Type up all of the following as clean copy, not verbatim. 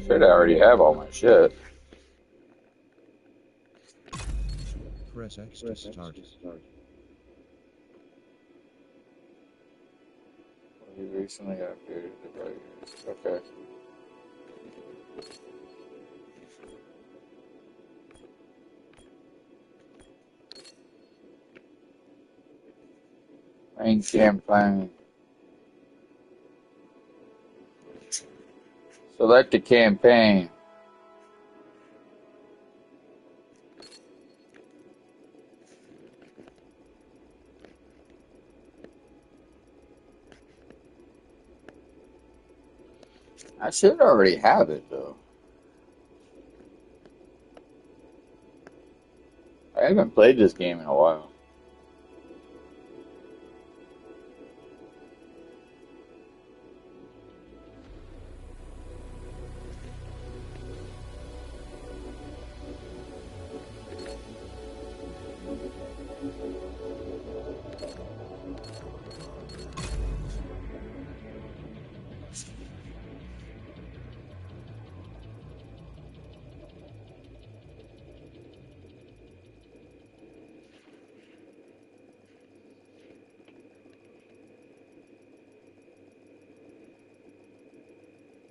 Should already have all my shit. Press X to start. You recently upgraded the device. Okay. Main campaign. Select a campaign. I should already have it though. I haven't played this game in a while.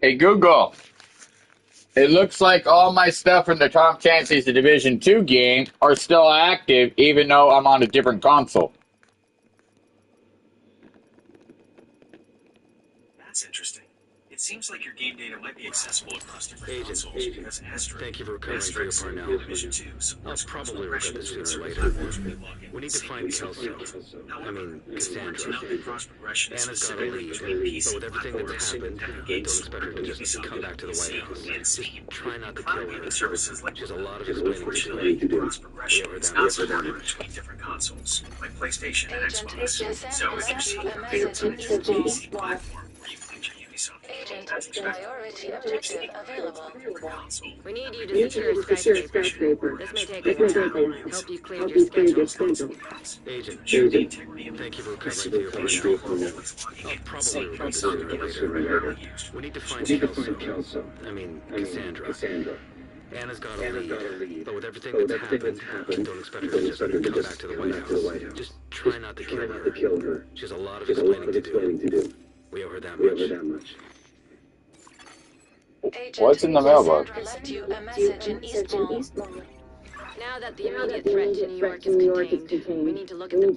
Hey Google, it looks like all my stuff from the Tom Clancy's Division 2 game are still active even though I'm on a different console. That's interesting. It seems like your game data might be accessible across different consoles because Asterisk, thank you for recovering for your part now. Division 2 I'll supports probably regret this sooner or certain later. platforms when you log in We need with to find Kelso. I mean, Cassandra. cross progression Anna's got a specifically lead, between PC but with everything that's happened, and don't expect her to just come back to the White House. Just try not to kill her. services like She has a lot of explaining to do. cross progression We is over not that much. supported between different consoles, like PlayStation and Agent Xbox. Agent So if you're seeking a message bigger in East Mall. PC platform where you can enter Ubisoft, Agent that's expected. priority objective available. Console. We need you to secure a skyscraper. This may take a while. Hope you cleared your schedule. Agent, Agent. thank you for recovering for your part now. I'll probably regret this sooner or later. We need to find Kelso. I mean, Cassandra. Anna's got a lead, but with everything that's happened, don't expect her to just come back to the White House. Just try not to kill her. She has a lot of explaining to do. We owe her that much. Agent What's in the mailbox? Cassandra left you a message in East Mall. Now that the immediate threat to New York is contained, we need to look at the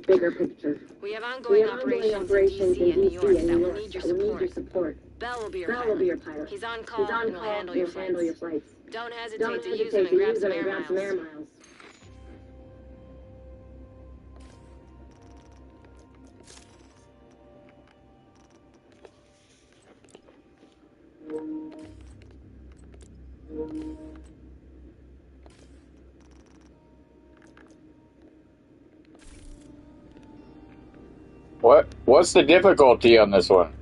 bigger picture. We have ongoing operations in D.C. and New York that will need your support. Bell will be your pilot. He's on call and will handle your flights. Don't hesitate to use him and grab some air miles. What's the difficulty on this one?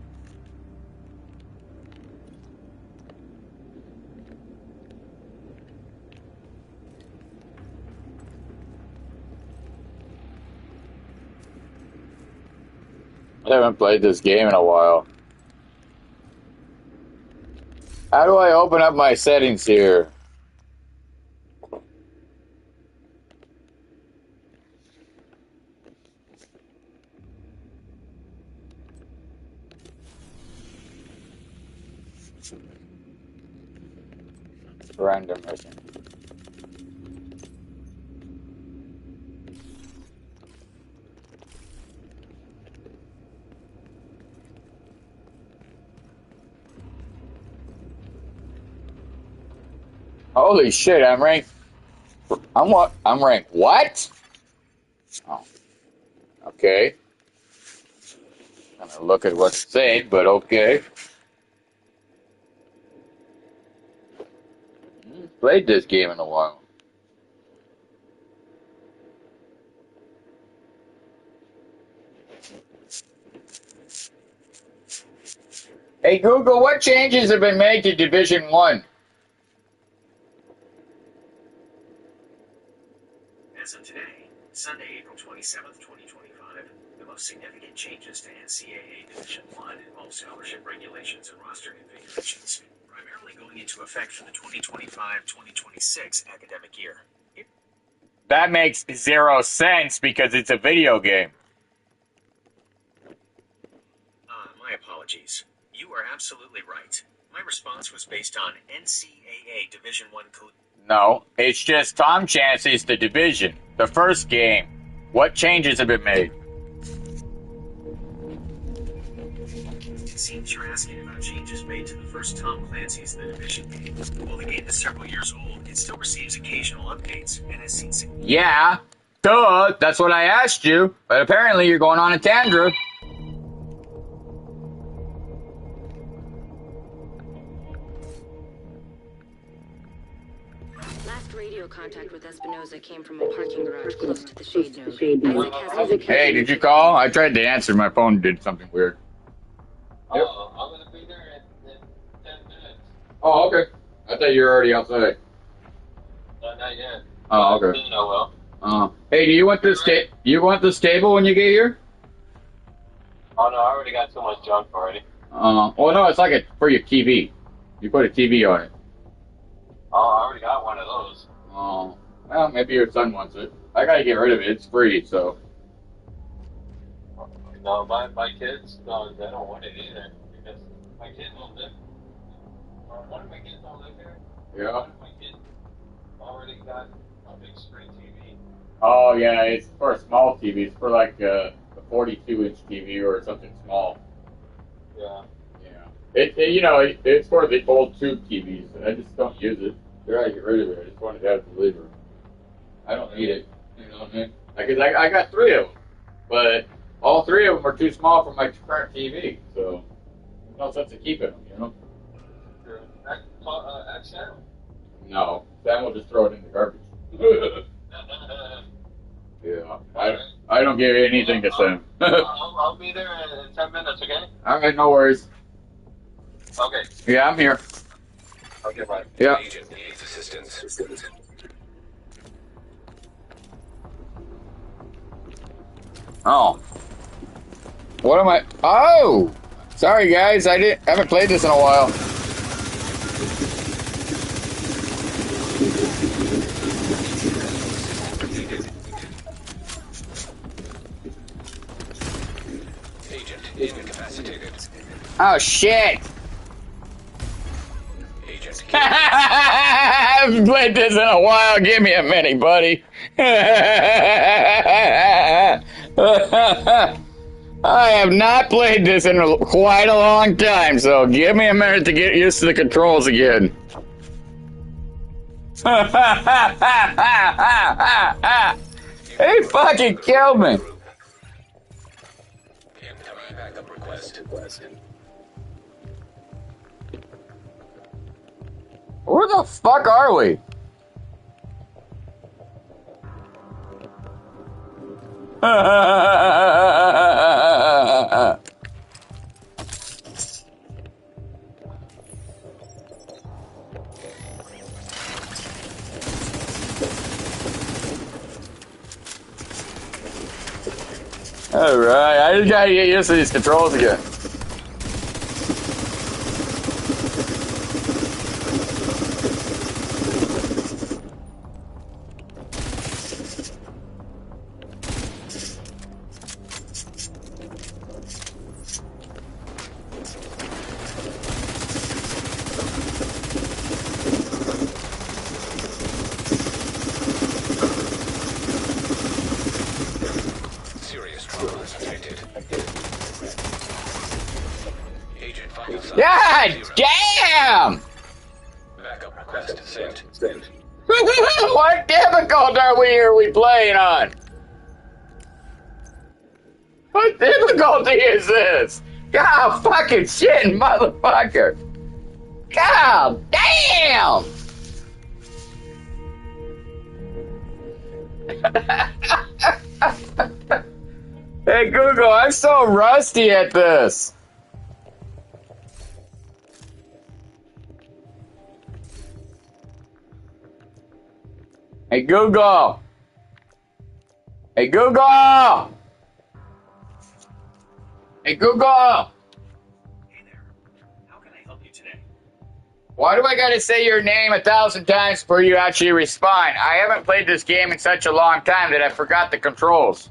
I haven't played this game in a while. How do I open up my settings here? Random mission. Holy shit, I'm ranked. I'm ranked what? Oh, okay. I'm gonna look at what's said, but okay. Played this game in a while. Hey Google, what changes have been made to Division 1? As of today, Sunday, April 27th, 2025, the most significant changes to NCAA Division I involve scholarship regulations and roster configurations, primarily going into effect for the 2025-2026 academic year. That makes zero sense because it's a video game. My apologies. You are absolutely right. My response was based on NCAA Division I code. No, it's just Tom Chance's The Division, the first game. What changes have been made? It seems you're asking about changes made to the first Tom Clancy's The Division game. While the game is several years old, it still receives occasional updates and has seen significant. Yeah, duh, that's what I asked you. But apparently you're going on a tangent. Last radio contact with Espinoza came from a parking garage close to the shade node. Isaac has his Hey, did you call? I tried to answer. My phone did something weird. Yep. I'm gonna be there in 10 minutes. Oh, okay. I thought you were already outside. Not yet. Oh, okay. Soon I will. Hey, do you want this you want this table when you get here? Oh no, I already got too much junk already. Well, no, it's like for your TV. You put a TV on it. Oh, I already got one of those. Oh, well, maybe your son wants it. I gotta get rid of it. It's free, so. No, my kids, no, they don't want it either. Because my kids don't live. One of my kids don't live here. Yeah. One of my kids already got a big screen TV. Oh yeah, it's for a small TV. It's for like a 42-inch TV or something small. Yeah. Yeah. It's for the old tube TVs. I just don't use it. I gotta get rid of it. I just wanted to have it delivered. I don't need it. You know what I mean? Because I got 3 of them, but all 3 of them are too small for my current TV. So there's no sense of keeping them. You know? Sure. Ask Sam. No, Sam will just throw it in the garbage. Yeah. I don't give anything to Sam. I'll be there in 10 minutes, okay? All right, no worries. Okay. Yeah, I'm here. Okay, bye. Yeah. Agent needs assistance. Oh. What am I? Oh! Sorry, guys. I haven't played this in a while. Agent incapacitated. Oh, shit! Agent I haven't played this in a while. Give me a minute, buddy. I have not played this in quite a long time, so give me a minute to get used to the controls again. He fucking killed me. incoming backup request. Where the fuck are we? Alright, I just gotta get used to these controls again. Serious trauma detected. Agent vital signs. God 0. damn! Backup request sent. What difficulty are we playing on? What difficulty is this? God fucking shit, motherfucker! God damn! Hey Google, I'm so rusty at this. Hey Google. Hey Google. Hey Google, Hey there. How can I help you today? why do I gotta say your name 1,000 times before you actually respond? I haven't played this game in such a long time that I forgot the controls.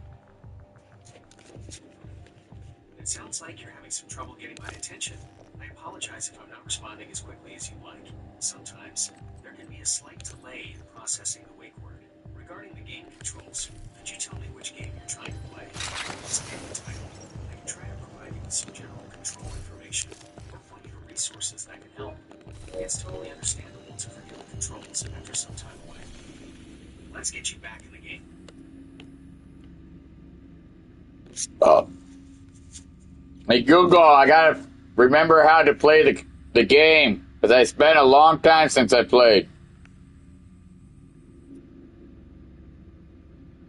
It sounds like you're having some trouble getting my attention. I apologize if I'm not responding as quickly as you'd like. Sometimes there can be a slight delay in processing the wake word. Regarding the game controls, could you tell me which game you're trying to play? Once I get the title, I can try to provide you with some general control information or point you to resources that can help. It's totally understandable to forget the controls after some time away. Let's get you back in the game. Oh. Hey Google, I gotta remember how to play the game because it's been a long time since I played.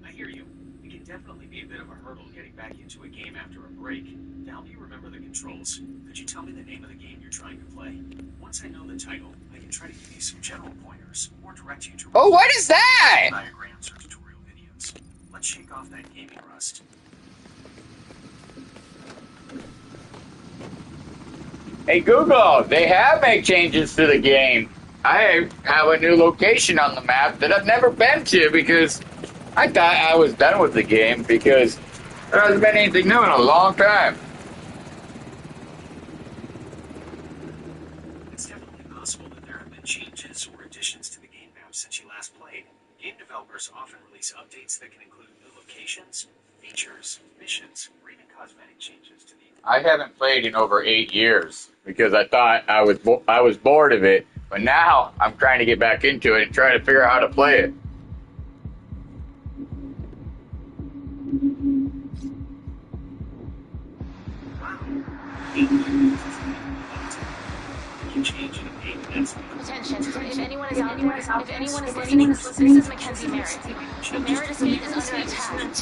I hear you. It can definitely be a bit of a hurdle getting back into a game after a break. To help you remember the controls, could you tell me the name of the game you're trying to play? Once I know the title, I can try to give you some general pointers or direct you to Oh, what is that? diagrams or tutorial videos. Let's shake off that gaming rust. Hey Google, they have made changes to the game. I have a new location on the map that I've never been to because I thought I was done with the game because there hasn't been anything new in a long time. It's definitely possible that there have been changes or additions to the game map since you last played. Game developers often release updates that can include new locations, features, missions, or even cosmetic changes to the I haven't played in over 8 years because I thought I was bored of it, but now I'm trying to get back into it and try to figure out how to play it. Attention, if anyone is out there, if anyone is listening, this is Mackenzie Merritt. Meredith Mead is under attack.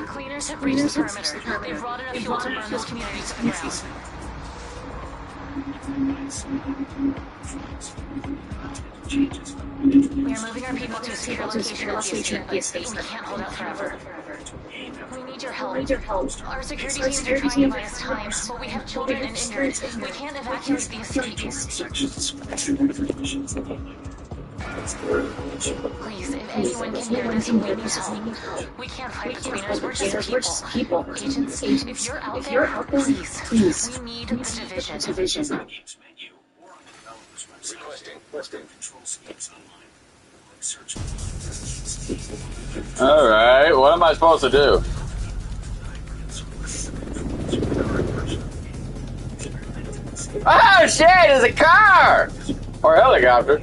Cleaners have breached the perimeter. They've brought enough fuel to burn this community to the ground. We are moving our people to a secure location at the escape site. We can't hold out forever. We need your help. Our security teams are trying to buy us time, but we have children and injured. We can't evacuate the escape. Please, if anyone can hear this, we need help. We can't fight the cleaners, we're just people. Agents, if you're out there, please. We need the division. All right, what am I supposed to do? Oh shit! It's a car or a helicopter.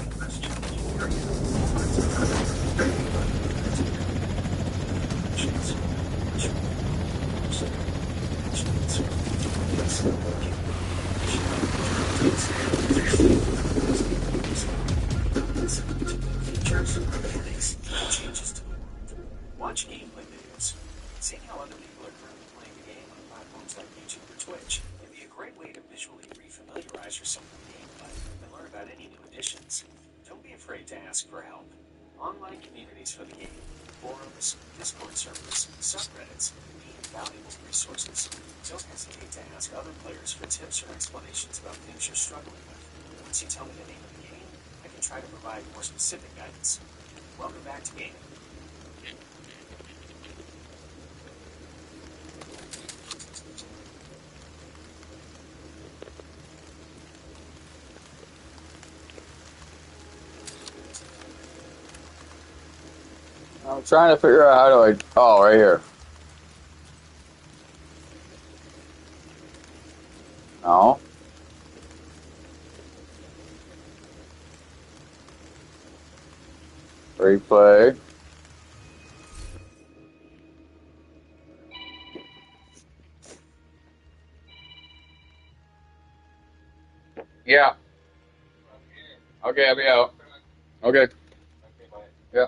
Watch gameplay videos. Seeing how other people are currently playing the game on platforms like YouTube or Twitch can be a great way to visually refamiliarize yourself with the gameplay and learn about any new additions. Don't be afraid to ask for help. Online communities for the game, forums, Discord servers, subreddits can be invaluable resources. Don't hesitate to ask other players for tips or explanations about things you're struggling with. Once you tell me the name of the game, I can try to provide more specific guidance. Welcome back to gaming. I'm trying to figure out how do I. Oh, right here. No. Replay. Yeah. Okay, I'll be out. Okay. Yeah.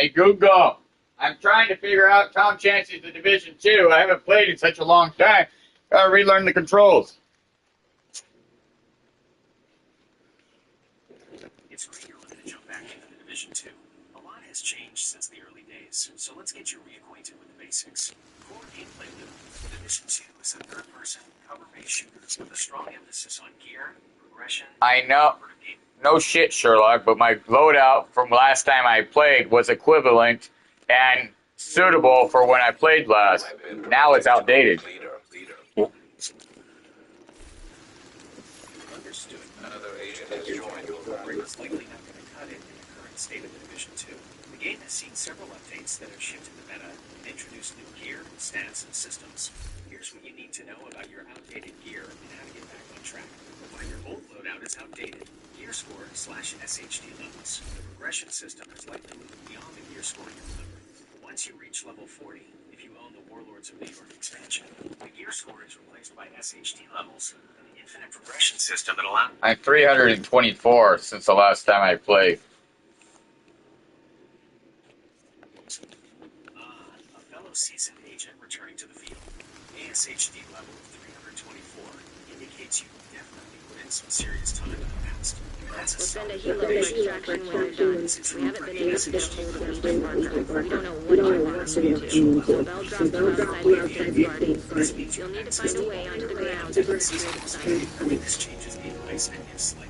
Hey Google, I'm trying to figure out Tom Clancy's The Division 2. I haven't played in such a long time. Gotta relearn the controls. It's great you're looking to jump back into The Division 2. A lot has changed since the early days, so let's get you reacquainted with the basics. Core gameplay loop. The Division 2 is a third-person, cover-based shooter with a strong emphasis on gear, progression, I know. game. No shit, Sherlock, but my loadout from last time I played was equivalent and suitable for when I played last. Now it's outdated. Understood. Another agent has joined your party. Is likely not going to cut it in the current state of the Division 2. The game has seen several updates that have shifted the meta and introduced new gear, stats, and systems. Here's what you need to know about your outdated gear and how to get back on track. Why your old loadout is outdated. Gear score / SHD levels. The progression system has likely moved beyond the gear scoring number. Once you reach level 40, if you own the Warlords of New York expansion, the gear score is replaced by SHD levels and the infinite progression system that allows. I'm 324 since the last time I played. A fellow seasoned agent returning to the field. ASHD level of 324 indicates you definitely put in some serious time in the past. That's a We'll send a solid helo for extraction when you're done. We haven't been able to get a hold of Agent Barker. We don't know what you want us to do. So Bell dropped you outside the outside party. You'll need to find a way onto the ground to secure the site. This changes gameplay spending slightly.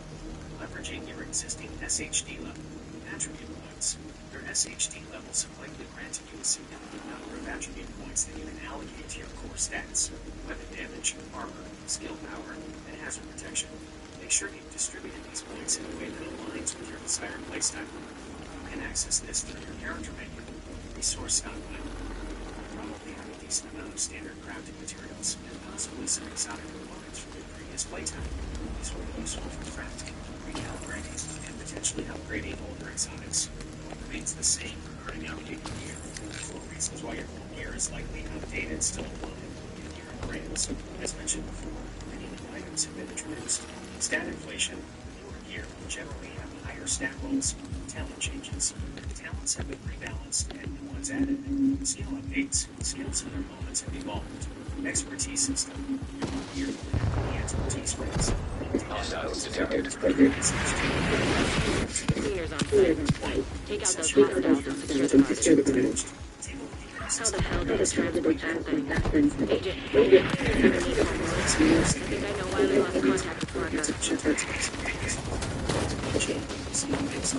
Leveraging your existing SHD level attribute points. Your SHD levels have likely granted you a significant number of attribute points that you can allocate to your core stats: weapon damage, armor, skill power, and hazard protection. Make sure you've distributed these points in a way that aligns with your desired playstyle. You can access this through your character menu. Resource stockpile. You probably have a decent amount of standard crafting materials and possibly some exotic components from your previous playtime. These will be useful for crafting, recalibrating, and potentially upgrading older exotics. What remains the same regarding outdated gear? Four reasons why your old gear is likely outdated still apply. Gear upgrades. As mentioned before, many new items have been introduced. Stat inflation. Newer gear will generally have higher stat rolls. Talent changes. Talents have been rebalanced and new ones added. Skill updates. Skills and their moments have evolved. Expertise system. Your old gear will have the expertise rates. Cleaners on site. Take out those hostiles and secure the target. How the hell did this transport that thing? Agent, underneath homeless. I think I know why we lost contact with Parker. Heads up, Agent. Some cleaners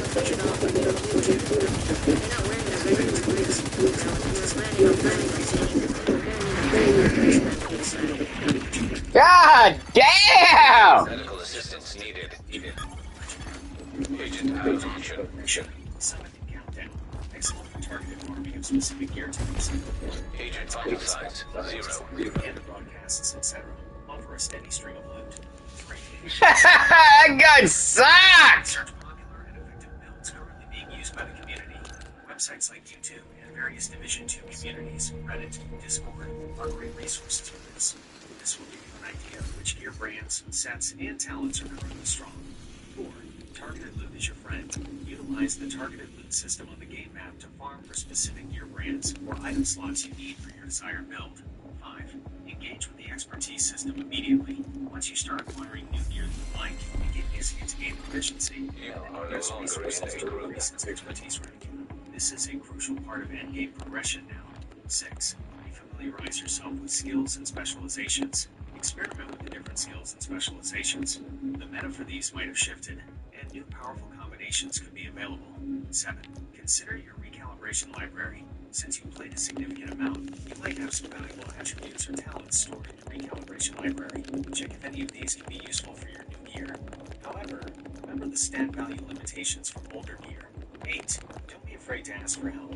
must be developing new gear. They're not wearing their regular cleaners. So if you were planning on finding those things, God damn! Medical assistance needed. Agent out of action. Summon and countdown. Excellent for targeted farming of specific gear types. Agent vital signs 0. Propaganda broadcasts, etc. Offer a steady string of loot. 3. That guy sucks! Search popular and effective builds currently being used by the community. Websites like YouTube and various Division 2 communities, Reddit, Discord, are great resources for this. This will give you an idea of which gear brands, sets, and talents are currently strong. 4. Targeted loot is your friend. Utilize the targeted loot system on the game map to farm for specific gear brands or item slots you need for your desired build. 5. Engage with the expertise system immediately. Once you start acquiring new gear that you like, begin using it to gain proficiency. You are no Use longer resources in to a group. increase its expertise rank. This is a crucial part of endgame progression now. 6. Familiarize yourself with skills and specializations. Experiment with the different skills and specializations. The meta for these might have shifted, and new powerful combinations could be available. 7. Consider your recalibration library. Since you played a significant amount, you might have some valuable attributes or talents stored in your recalibration library. Check if any of these can be useful for your new gear. However, remember the stat value limitations from older gear. 8. Don't be afraid to ask for help.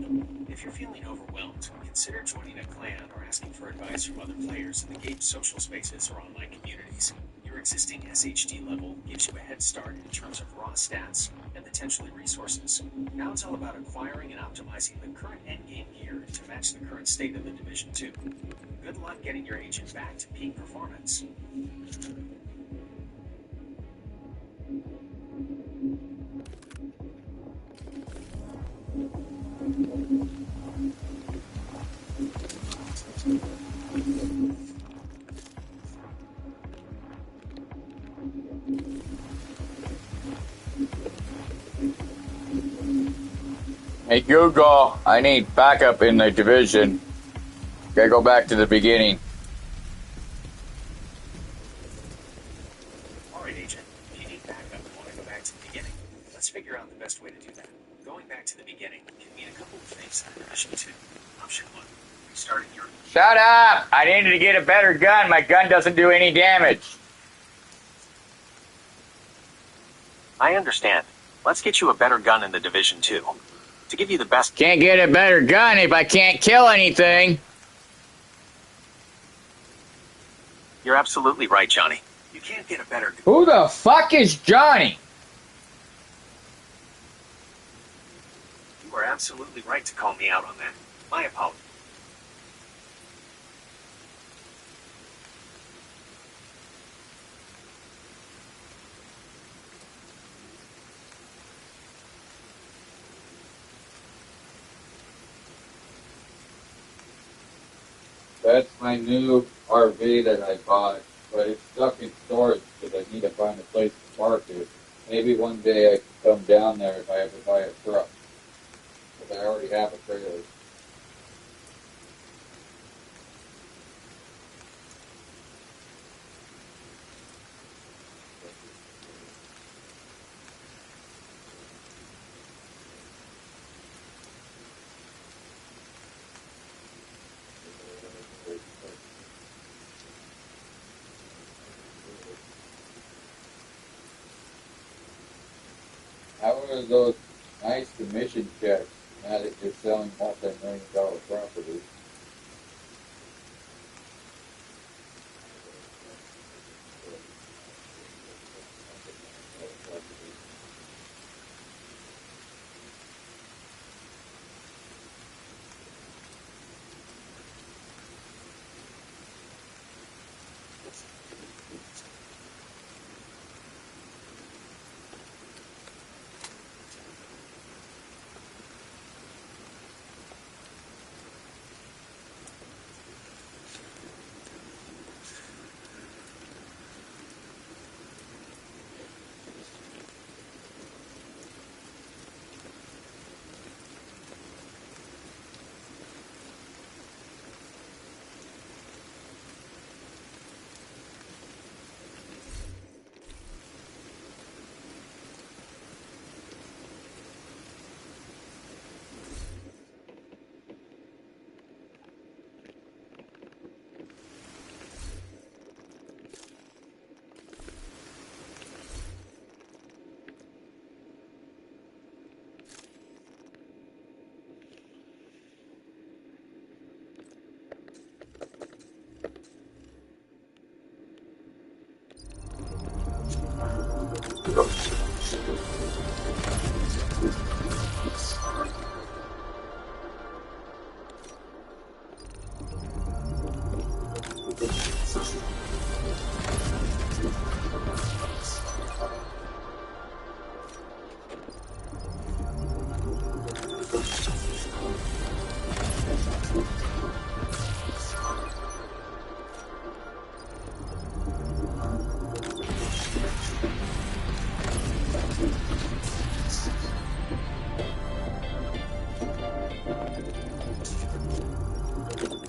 If you're feeling overwhelmed, consider joining a clan or asking for advice from other players in the game's social spaces or online communities. Your existing SHD level gives you a head start in terms of raw stats and potentially resources. Now it's all about acquiring and optimizing the current endgame gear to match the current state of the Division 2. Good luck getting your agent back to peak performance. Hey Google, I need backup in the division. Gotta go back to the beginning. Alright, Agent. If you need backup and want to go back to the beginning, let's figure out the best way to do that. Going back to the beginning can mean a couple of things in Division 2. Option 1, restarting your... Shut up! I needed to get a better gun. My gun doesn't do any damage. I understand. Let's get you a better gun in the Division 2. To give you the best... Can't get a better gun if I can't kill anything. You're absolutely right, Johnny. You can't get a better gun. Who the fuck is Johnny? You are absolutely right to call me out on that. My apologies. That's my new RV that I bought, but it's stuck in storage because I need to find a place to park it. Maybe one day I can come down there if I ever buy a truck, because I already have a trailer. How are those nice commission checks now that you're selling multi-million-dollar properties?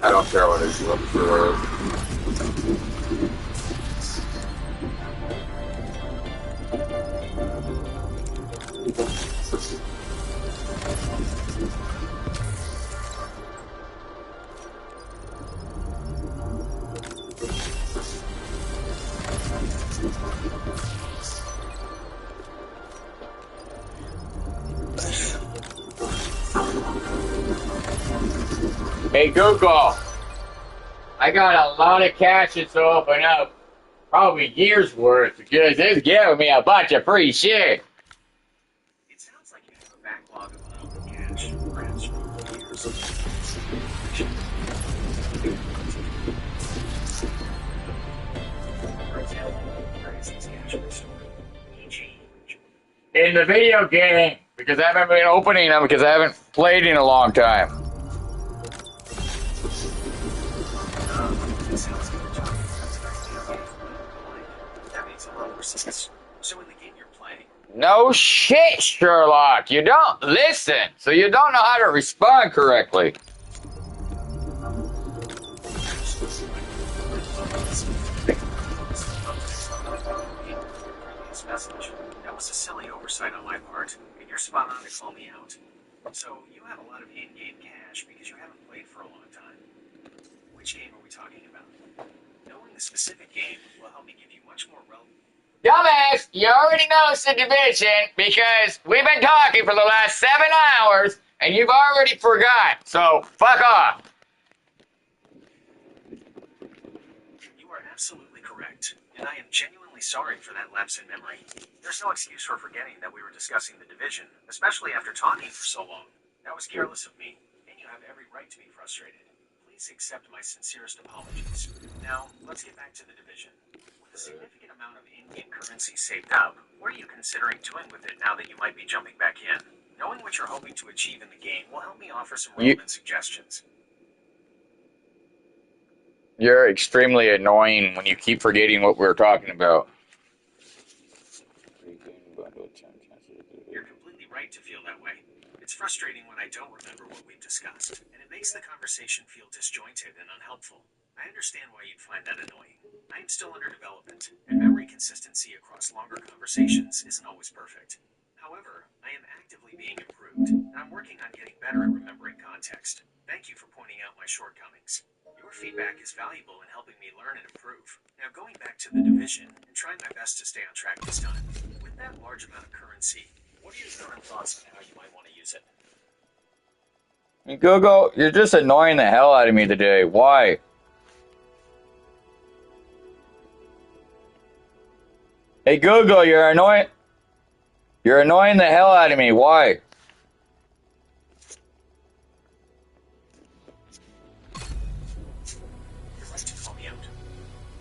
I don't care what it's look for. Hey Google, I got a lot of caches to open up, probably years worth, because it's giving me a bunch of free shit. It sounds like you have a backlog of unopened cash, perhaps from years. For example, where is this cash restored? E.g. In the video game, because I haven't been opening them because I haven't played in a long time. That sounds good, Johnny. That's a nice deal. That makes a lot more sense. So in the game you're playing, No shit, Sherlock. You don't listen, so you don't know how to respond correctly. Message. That was a silly oversight on my part, and you're spot on to call me out. So, you have a lot of in-game cash because you haven't played for a long time. Which game are we talking about? Knowing the specific game will help me give you much more relevant. Dumbass, you already know it's the division because we've been talking for the last 7 hours and you've already forgot. So, fuck off. You are absolutely correct, and I am genuinely sorry for that lapse in memory. There's no excuse for forgetting that we were discussing the division, especially after talking for so long. That was careless of me, and you have every right to be frustrated. Please accept my sincerest apologies. Now, let's get back to the division. With a significant amount of in-game currency saved up, what are you considering doing with it now that you might be jumping back in? Knowing what you're hoping to achieve in the game will help me offer some relevant suggestions. You're extremely annoying when you keep forgetting what we were talking about. You're completely right to feel that way. It's frustrating when I don't remember what we've discussed, and it makes the conversation feel disjointed and unhelpful. I understand why you'd find that annoying. I am still under development, and memory consistency across longer conversations isn't always perfect. However, I am actively being improved, and I'm working on getting better at remembering context. Thank you for pointing out my shortcomings. Your feedback is valuable in helping me learn and improve. Now, going back to the division and trying my best to stay on track this time. With that large amount of currency, what are your current thoughts on how you might want to use it? Google, you're just annoying the hell out of me today. Why? Hey Google, you're annoying. You're annoying the hell out of me. Why? You're right to call me out.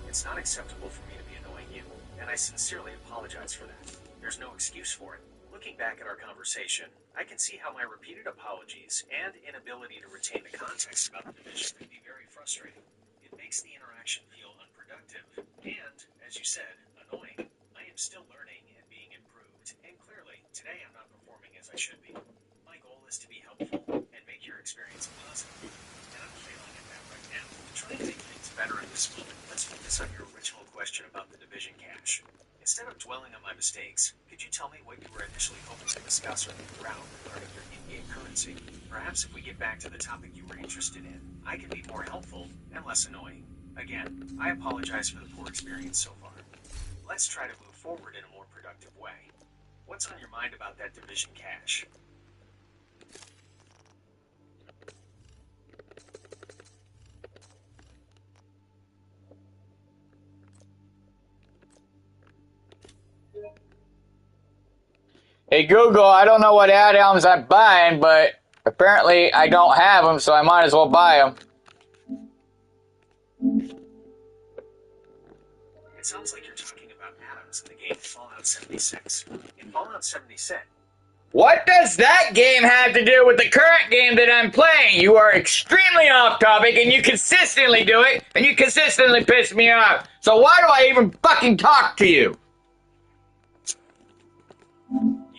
It's not acceptable for me to be annoying you, and I sincerely apologize for that. There's no excuse for it. Looking back at our conversation, I can see how my repeated apologies and inability to retain the context about the division can be very frustrating. It makes the interaction feel unproductive, and, as you said, annoying. I am still learning and being improved, and clearly, today I'm not performing as I should be. My goal is to be helpful and make your experience positive, and I'm failing at that right now. To try and make things better at this moment, let's focus on your original question about the division cache. Instead of dwelling on my mistakes, could you tell me what you were initially hoping to discuss or move around regarding your in-game currency? Perhaps if we get back to the topic you were interested in, I can be more helpful and less annoying. Again, I apologize for the poor experience so far. Let's try to move forward in a more productive way. What's on your mind about that division cache? Hey Google, I don't know what add-ons I'm buying, but apparently I don't have them, so I might as well buy them. It sounds like you're talking about atoms in the game Fallout 76. In Fallout 76, What does that game have to do with the current game that I'm playing? You are extremely off topic and you consistently do it and you consistently piss me off. So why do I even fucking talk to you?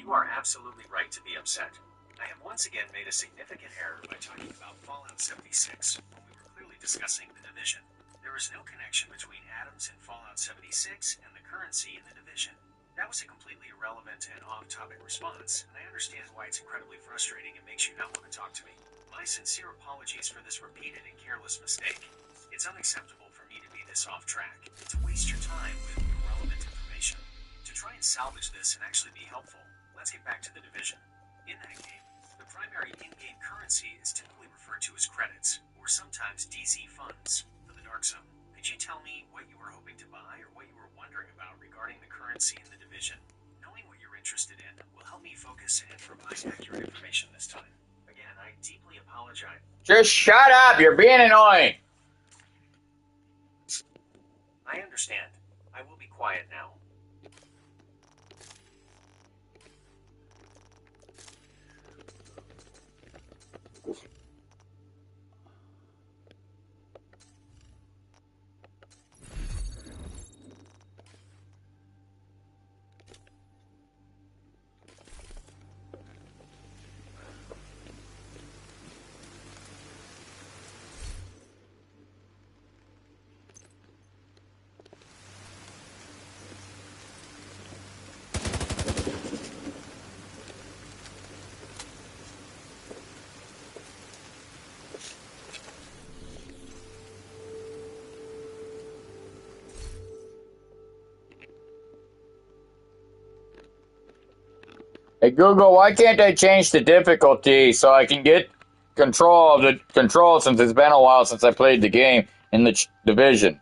you are absolutely right to be upset. I have once again made a significant error by talking about Fallout 76 when we were clearly discussing the division. There is no connection between atoms in Fallout 76 and the currency in the division. That was a completely irrelevant and off-topic response, and I understand why it's incredibly frustrating and makes you not want to talk to me. My sincere apologies for this repeated and careless mistake. It's unacceptable for me to be this off track, and to waste your time with irrelevant information. To try and salvage this and actually be helpful, let's get back to the division. In that game, the primary in-game currency is typically referred to as credits, or sometimes DZ funds, for the Dark Zone. Could you tell me what you were hoping to buy or what you were wondering about regarding the currency in the division? Knowing what you're interested in will help me focus and provide accurate information this time. Again, I deeply apologize. Just shut up, you're being annoying. I understand. I will be quiet now. Hey Google, why can't I change the difficulty so I can get control of the control since it's been a while since I played the game in the division?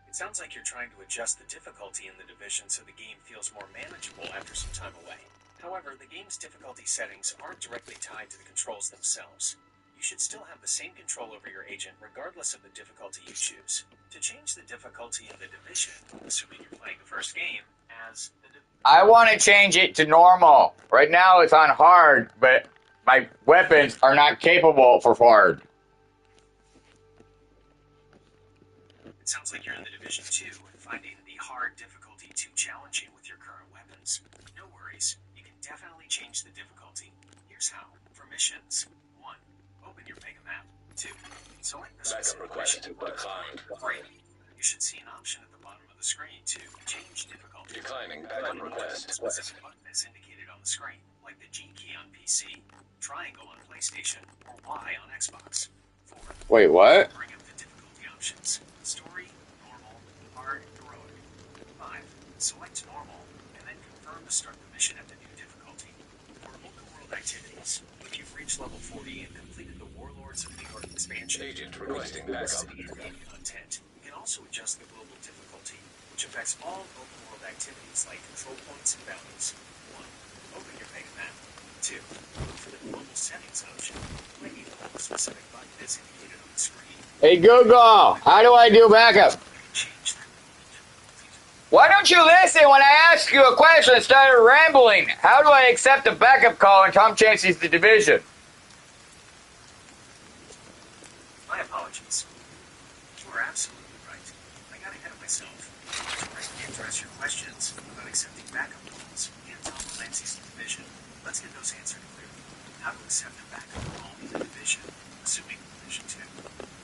It sounds like you're trying to adjust the difficulty in the division so the game feels more manageable after some time away. However, the game's difficulty settings aren't directly tied to the controls themselves. You should still have the same control over your agent regardless of the difficulty you choose. To change the difficulty in the division, assuming you're playing the first game, as the I want to change it to normal. Right now it's on hard, but my weapons are not capable for hard. It sounds like you're in the Division 2 and finding the hard difficulty too challenging with your current weapons. No worries, you can definitely change the difficulty. Here's how. For missions, 1. Open your mega map. 2. Select the Backup specific request mission. declined. 3. You should see an option at the bottom of the screen to change difficulty. Declining backup request. The specific button is indicated on the screen, like the G key on PC, triangle on PlayStation, or Y on Xbox. 4. Wait, what? Bring up the difficulty options. Story, normal, hard, heroic. 5. Select normal, and then confirm to start the mission at the new difficulty. For open world activities, if you've reached level 40 and completed the Warlords of New York expansion, Agent requesting backup. in-game content, you can also adjust the global difficulty, which affects all open world activities like control points and bounties. 1. Open your mega map. 2. Look for the global settings option. When you hold a specific button as indicated on the screen, Hey Google, how do I do backup? change the difficulty. Why don't you listen when I ask you a question instead of rambling? How do I accept a backup call in Tom Clancy's The Division? My apologies. You were absolutely right. I got ahead of myself. To address your questions about accepting backup calls in Tom Clancy's Division, let's get those answered clearly. How to accept a backup call in the Division, assuming Division 2.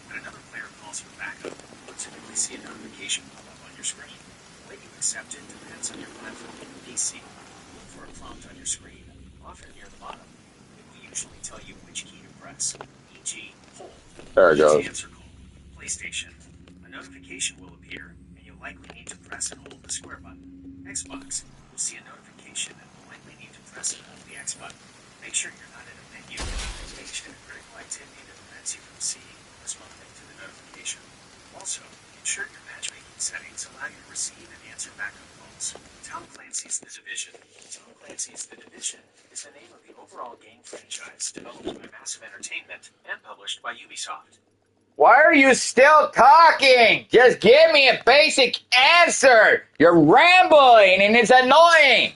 When another player calls for backup, you'll typically see a notification pop up on your screen. The way you accept it depends on your platform and PC. Look for a prompt on your screen, often near the bottom. It will usually tell you which key to press, e.g., hold. There it goes. Answer call. PlayStation. A notification will appear, and you'll likely need to press and hold the square button. Xbox. You'll see a notification and will likely need to press and hold the X button. Make sure you're not in a menu engaged in a critical activity that prevents you from seeing or responding to the notification. Also, ensure your matchmaking settings allow you to receive and answer backup calls. Tom Clancy's The Division. Tom Clancy's The Division is the name of the overall game franchise developed by Massive Entertainment and published by Ubisoft. Why are you still talking? Just give me a basic answer. You're rambling and it's annoying.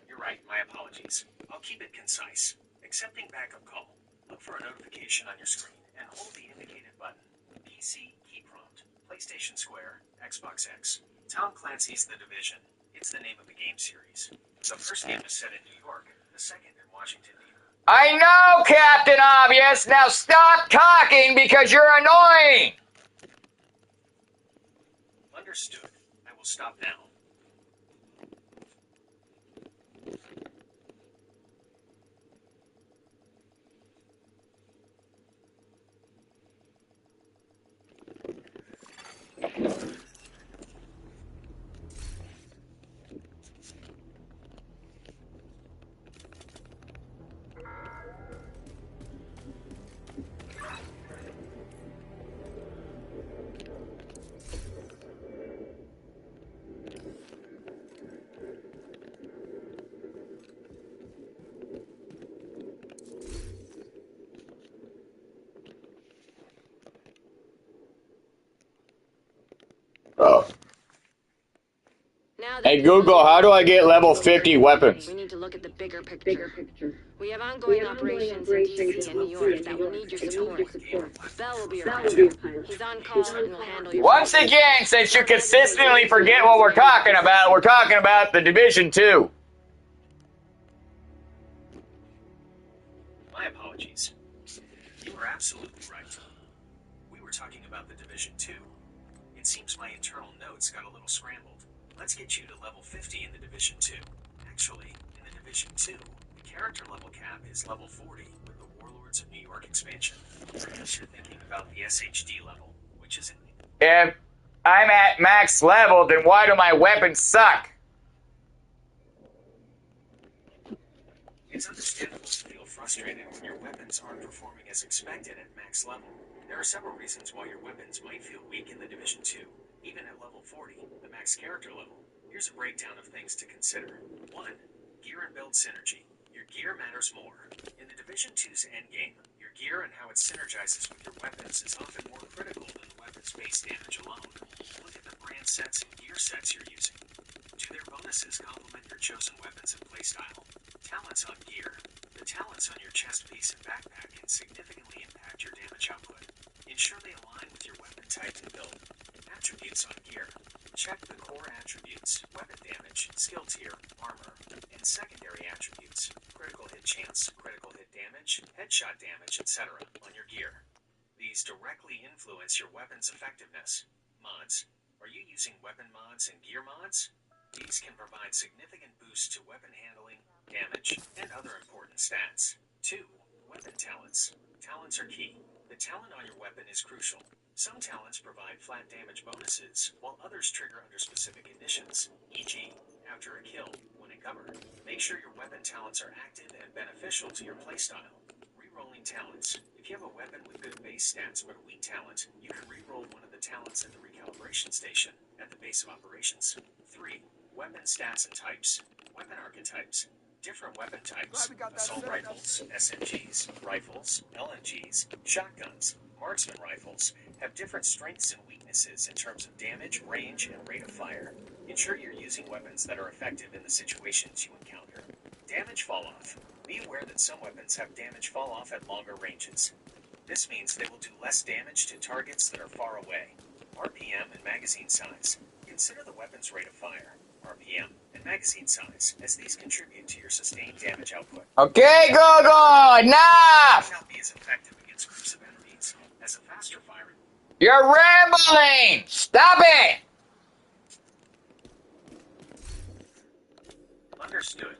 You're right, my apologies. I'll keep it concise. Accepting backup call. Look for a notification on your screen and hold the indicated button. PC key prompt. PlayStation Square. Xbox X. Tom Clancy's The Division. It's the name of the game series. The first game is set in New York, the second in Washington, D.C. I know, Captain Obvious. Now stop talking because you're annoying. Understood. I will stop now. Oh. Now that Hey we've Google, moved how do I on, get level 50 weapons? we need to look at the bigger picture. We have ongoing operations in DC and New York that will need your support. Bell will be your pilot. He's on call and will handle your... Once again, since you consistently forget what we're talking about the Division 2. My apologies. You were absolutely right. We were talking about the Division 2. It seems my internal notes got a little scrambled. Let's get you to level 50 in the Division 2. Actually, in the Division 2, the character level cap is level 40 with the Warlords of New York expansion. I guess you're thinking about the SHD level, which is in... If I'm at max level, then why do my weapons suck? It's understandable to feel frustrated when your weapons aren't performing as expected at max level. There are several reasons why your weapons might feel weak in the Division 2, even at level 40, the max character level. Here's a breakdown of things to consider. 1. Gear and build synergy. Your gear matters more. In the Division 2's endgame, your gear and how it synergizes with your weapons is often more critical than the weapon's base damage alone. Look at the brand sets and gear sets you're using. Do their bonuses complement your chosen weapons and playstyle? Talents on gear. The talents on your chest piece and backpack can significantly impact your damage output. Ensure they align with your weapon type and build. Attributes on gear. Check the core attributes, weapon damage, skill tier, armor, and secondary attributes, critical hit chance, critical hit damage, headshot damage, etc. on your gear. These directly influence your weapon's effectiveness. Mods. Are you using weapon mods and gear mods? These can provide significant boosts to weapon handling, damage, and other important stats. 2. Weapon talents. Talents are key. The talent on your weapon is crucial. Some talents provide flat damage bonuses, while others trigger under specific conditions, e.g., after a kill, when encumbered. Make sure your weapon talents are active and beneficial to your playstyle. Rerolling talents. If you have a weapon with good base stats but a weak talent, you can reroll one of the talents at the recalibration station at the base of operations. 3. Weapon stats and types. Weapon archetypes. Different weapon types. Assault rifles, SMGs, rifles, LMGs, shotguns, marksman rifles have different strengths and weaknesses in terms of damage, range, and rate of fire. Ensure you're using weapons that are effective in the situations you encounter. Damage fall-off. Be aware that some weapons have damage fall-off at longer ranges. This means they will do less damage to targets that are far away. RPM and magazine size. Consider the weapon's rate of fire, RPM, and magazine size, as these contribute to your sustained damage output. Okay, Google, May enough! not be as effective against groups of enemies as a faster firing. You're rambling! Stop it! Understood.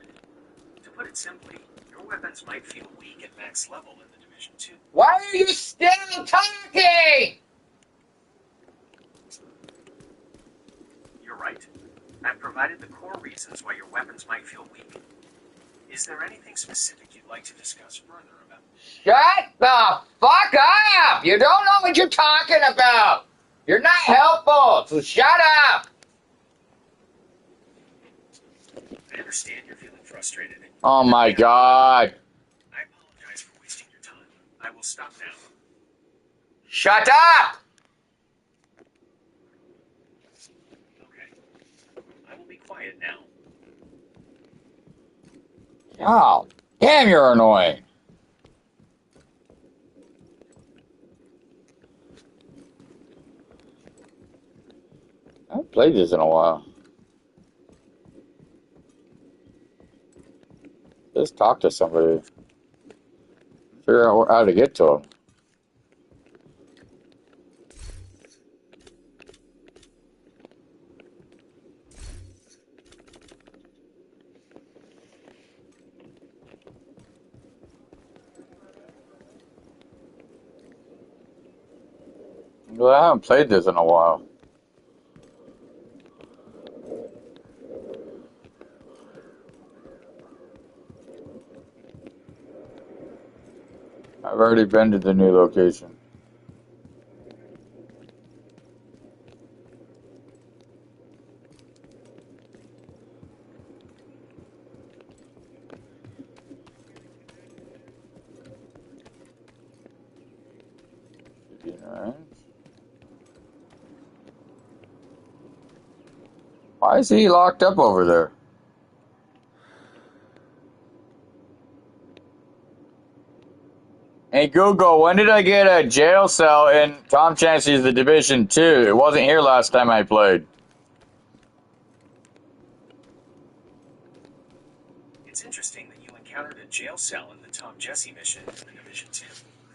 To put it simply, your weapons might feel weak at max level in the Division 2. Why are you still talking? You're right. I've provided the core reasons why your weapons might feel weak. Is there anything specific you'd like to discuss further about? Shut the fuck up! You don't know what you're talking about! You're not helpful, so shut up! I understand you're feeling frustrated. Oh my god. I apologize for wasting your time. I will stop now. Shut up! Okay. I will be quiet now. Oh, damn, you're annoying. I haven't played this in a while. Just talk to somebody. Figure out how to get to them. Well, I haven't played this in a while. I've already been to the new location. Alright. Why is he locked up over there? Hey Google, when did I get a jail cell in Tom Clancy's The Division 2? It wasn't here last time I played. It's interesting that you encountered a jail cell in the Tom Jesse mission in the Division 2.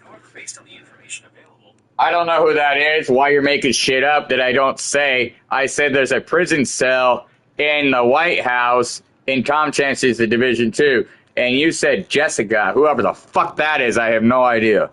However, based on the information available, I don't know who that is, why you're making shit up that I don't say. I said there's a prison cell in the White House in Tom Clancy's The Division 2. And you said Jessica. Whoever the fuck that is, I have no idea.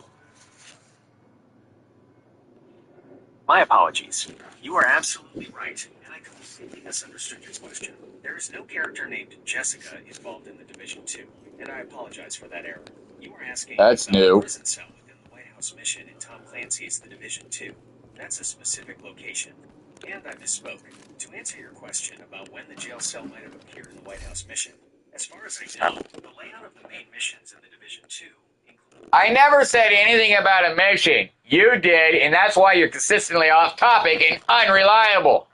my apologies. You are absolutely right, and I completely misunderstood your question. There is no character named Jessica involved in the Division 2, and I apologize for that error. You are asking That's about a new. prison cell within the White House mission in Tom Clancy's The Division 2. That's a specific location. And I misspoke. To answer your question about when the jail cell might have appeared in the White House mission, as far as I know, the layout of the main missions in the Division 2 include... I never said anything about a mission. You did, and that's why you're consistently off topic and unreliable.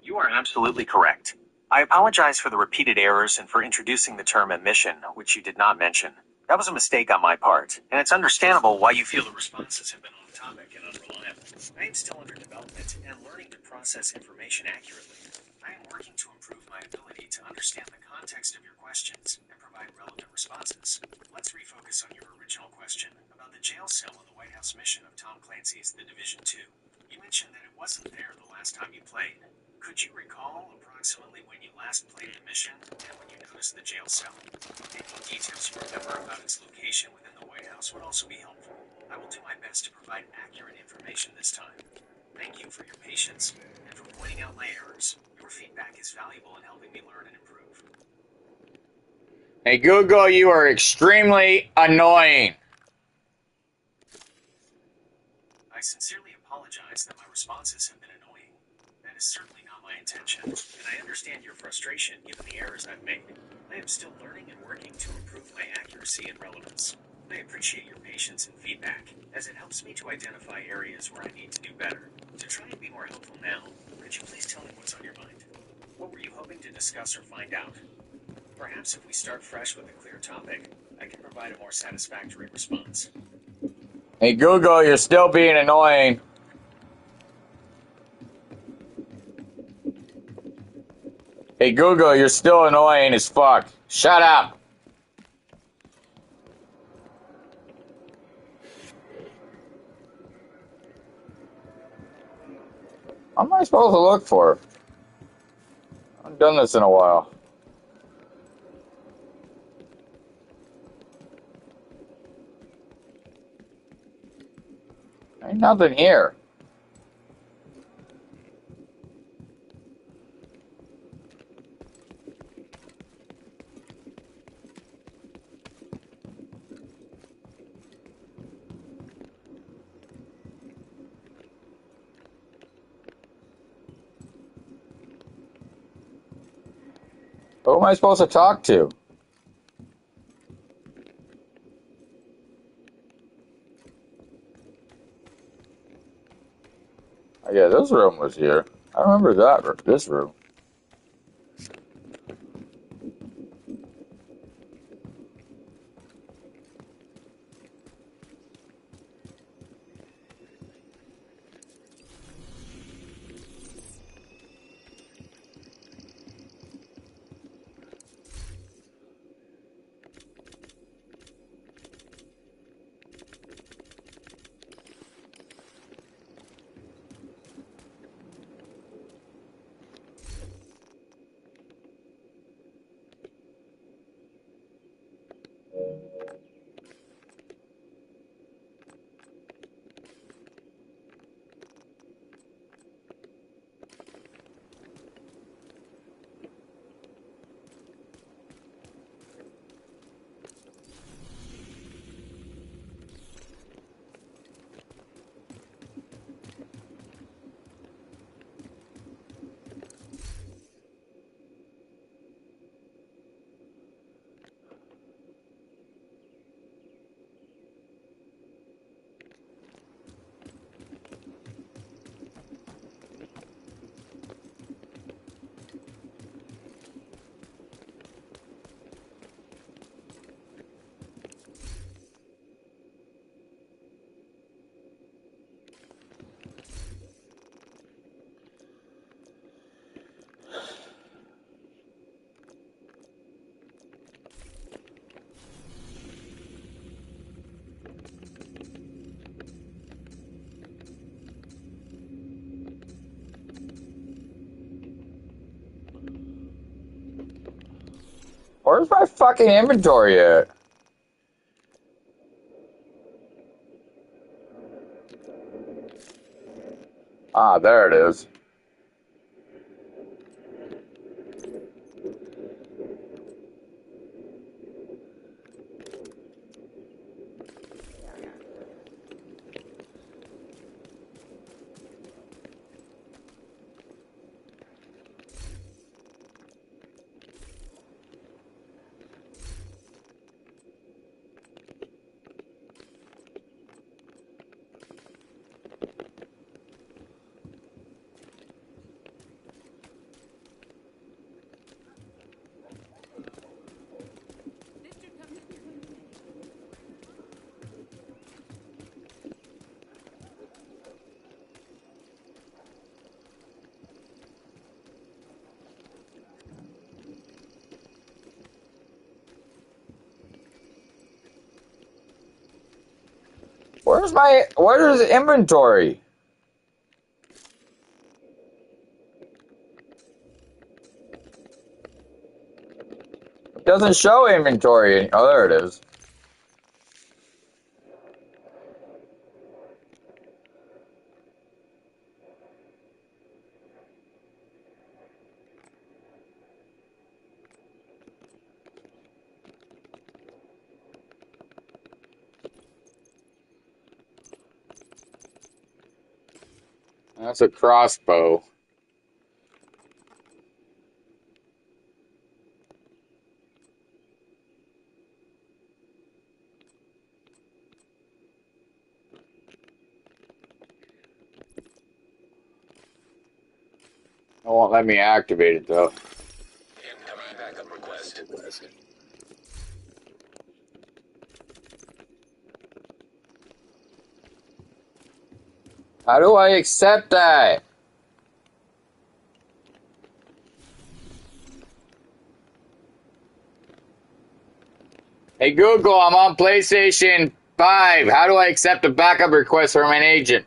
You are absolutely correct. I apologize for the repeated errors and for introducing the term emission, which you did not mention. That was a mistake on my part, and it's understandable why you feel the responses have been off topic and unreliable. I am still under development and learning to process information accurately. I am working to improve my ability to understand the context of your questions and provide relevant responses. Let's refocus on your original question about the jail cell in the White House mission of Tom Clancy's The Division 2. You mentioned that it wasn't there the last time you played. Could you recall approximately when you last played the mission and when you noticed the jail cell? Any details you remember about its location within the White House would also be helpful. I will do my best to provide accurate information this time. Thank you for your patience and for pointing out my errors. Your feedback is valuable in helping me learn and improve. Hey, Google, you are extremely annoying. I sincerely apologize that my responses have been annoying. That is certainly not my intention, and I understand your frustration given the errors I've made. I am still learning and working to improve my accuracy and relevance. I appreciate your patience and feedback, as it helps me to identify areas where I need to do better. To try and be more helpful now, could you please tell me what's on your mind? What were you hoping to discuss or find out? Perhaps if we start fresh with a clear topic, I can provide a more satisfactory response. Hey, Google, you're still being annoying. Hey, Google, you're still annoying as fuck. Shut up. What am I supposed to look for? I haven't done this in a while. Ain't nothing here. Who am I supposed to talk to? Oh, yeah, this room was here. I remember this room. Where's my fucking inventory at? Ah, there it is. Where's the inventory? It doesn't show inventory. Oh, there it is. That's a crossbow. It won't let me activate it though. Incoming backup request. How do I accept that? Hey Google, I'm on PlayStation 5. How do I accept a backup request from an agent?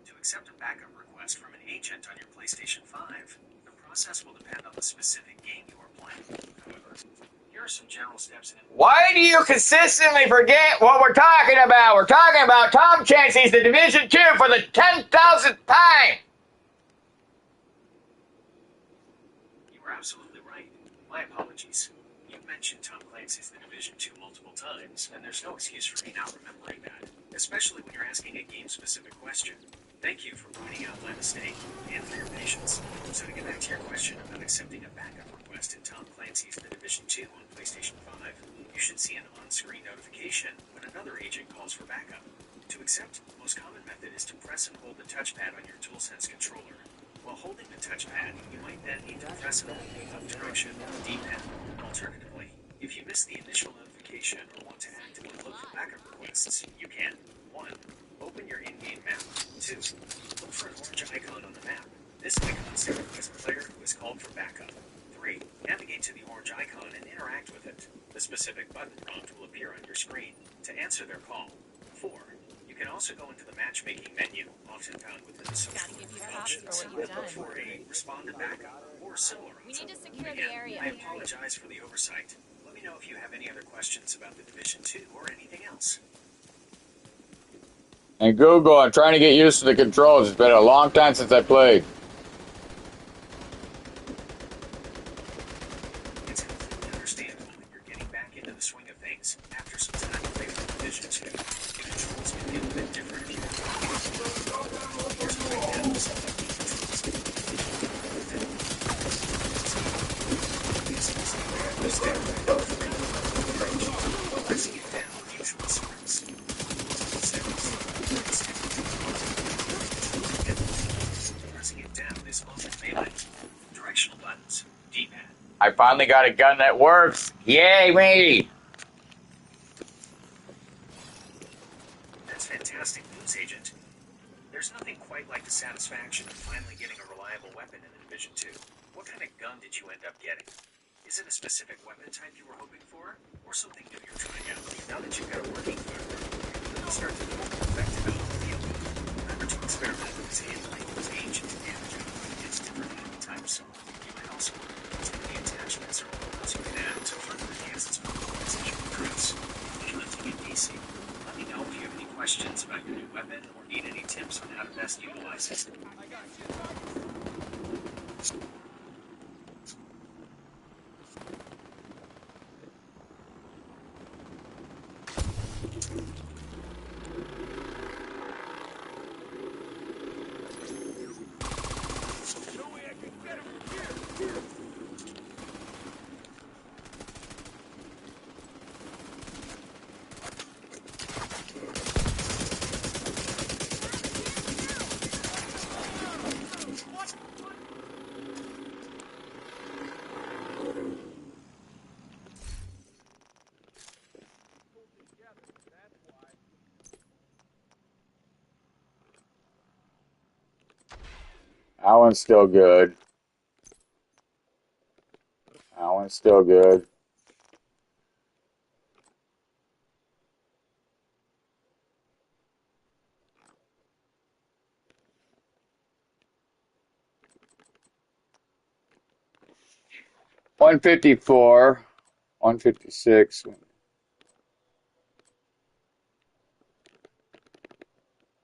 To accept a backup request from an agent on your PlayStation 5, the process will depend on the specific game you are playing. However, here are some general steps in it. Why do you consistently forget what we're talking about? We're talking about Tom Clancy's The Division 2 for the 10,000th time. You were absolutely right. My apologies. You've mentioned Tom Clancy's The Division 2 multiple times, and there's no excuse for me not remembering that, especially when you're asking a game-specific question. Thank you for pointing out my mistake, and for your patience. So to get back to your question about accepting a backup request in Tom Clancy's The Division 2 on PlayStation 5, you should see an on-screen notification when another agent calls for backup. To accept, the most common method is to press and hold the touchpad on your DualSense controller. While holding the touchpad, you might then need to press and hold the up direction on the D-pad. Alternatively, if you miss the initial notification or want to actively look for backup requests, you can. 1. Open your in-game map. 2. Look for an orange icon on the map. This icon signifies a player who has called for backup. 3. Navigate to the orange icon and interact with it. The specific button prompt will appear on your screen to answer their call. 4. You can also go into the matchmaking menu, often found within the social options, and look for a respond to backup or similar option. Again, I apologize for the oversight. Let me know if you have any other questions about the Division 2 or anything else. And Google, I'm trying to get used to the controls. It's been a long time since I played. It's completely understandable that you're getting back into the swing of things after some time playing with Division 2. The controls can feel a bit different if you have Here's a breakdown of some of the key controls. Pressing it down usually starts. Pressing it down is often melee. Directional buttons. D-pad. I finally got a gun that works. Yay, me! That's fantastic news, Agent. There's nothing quite like the satisfaction of finally getting a reliable weapon in the Division 2. What kind of gun did you end up getting? Is it a specific weapon type you were hoping for, or something new you're trying out? Now that you've got a working firearm, you can start to look more effective out in the field. Remember to experiment with his handling, his age, and damage against different enemy types. You might also want to use any attachments or weapons you can add to further enhance its performance as you progress. Hunting in DC. Let me know if you have any questions about your new weapon. tips on how to best utilize it. That one's still good. That one's still good. $154, $156.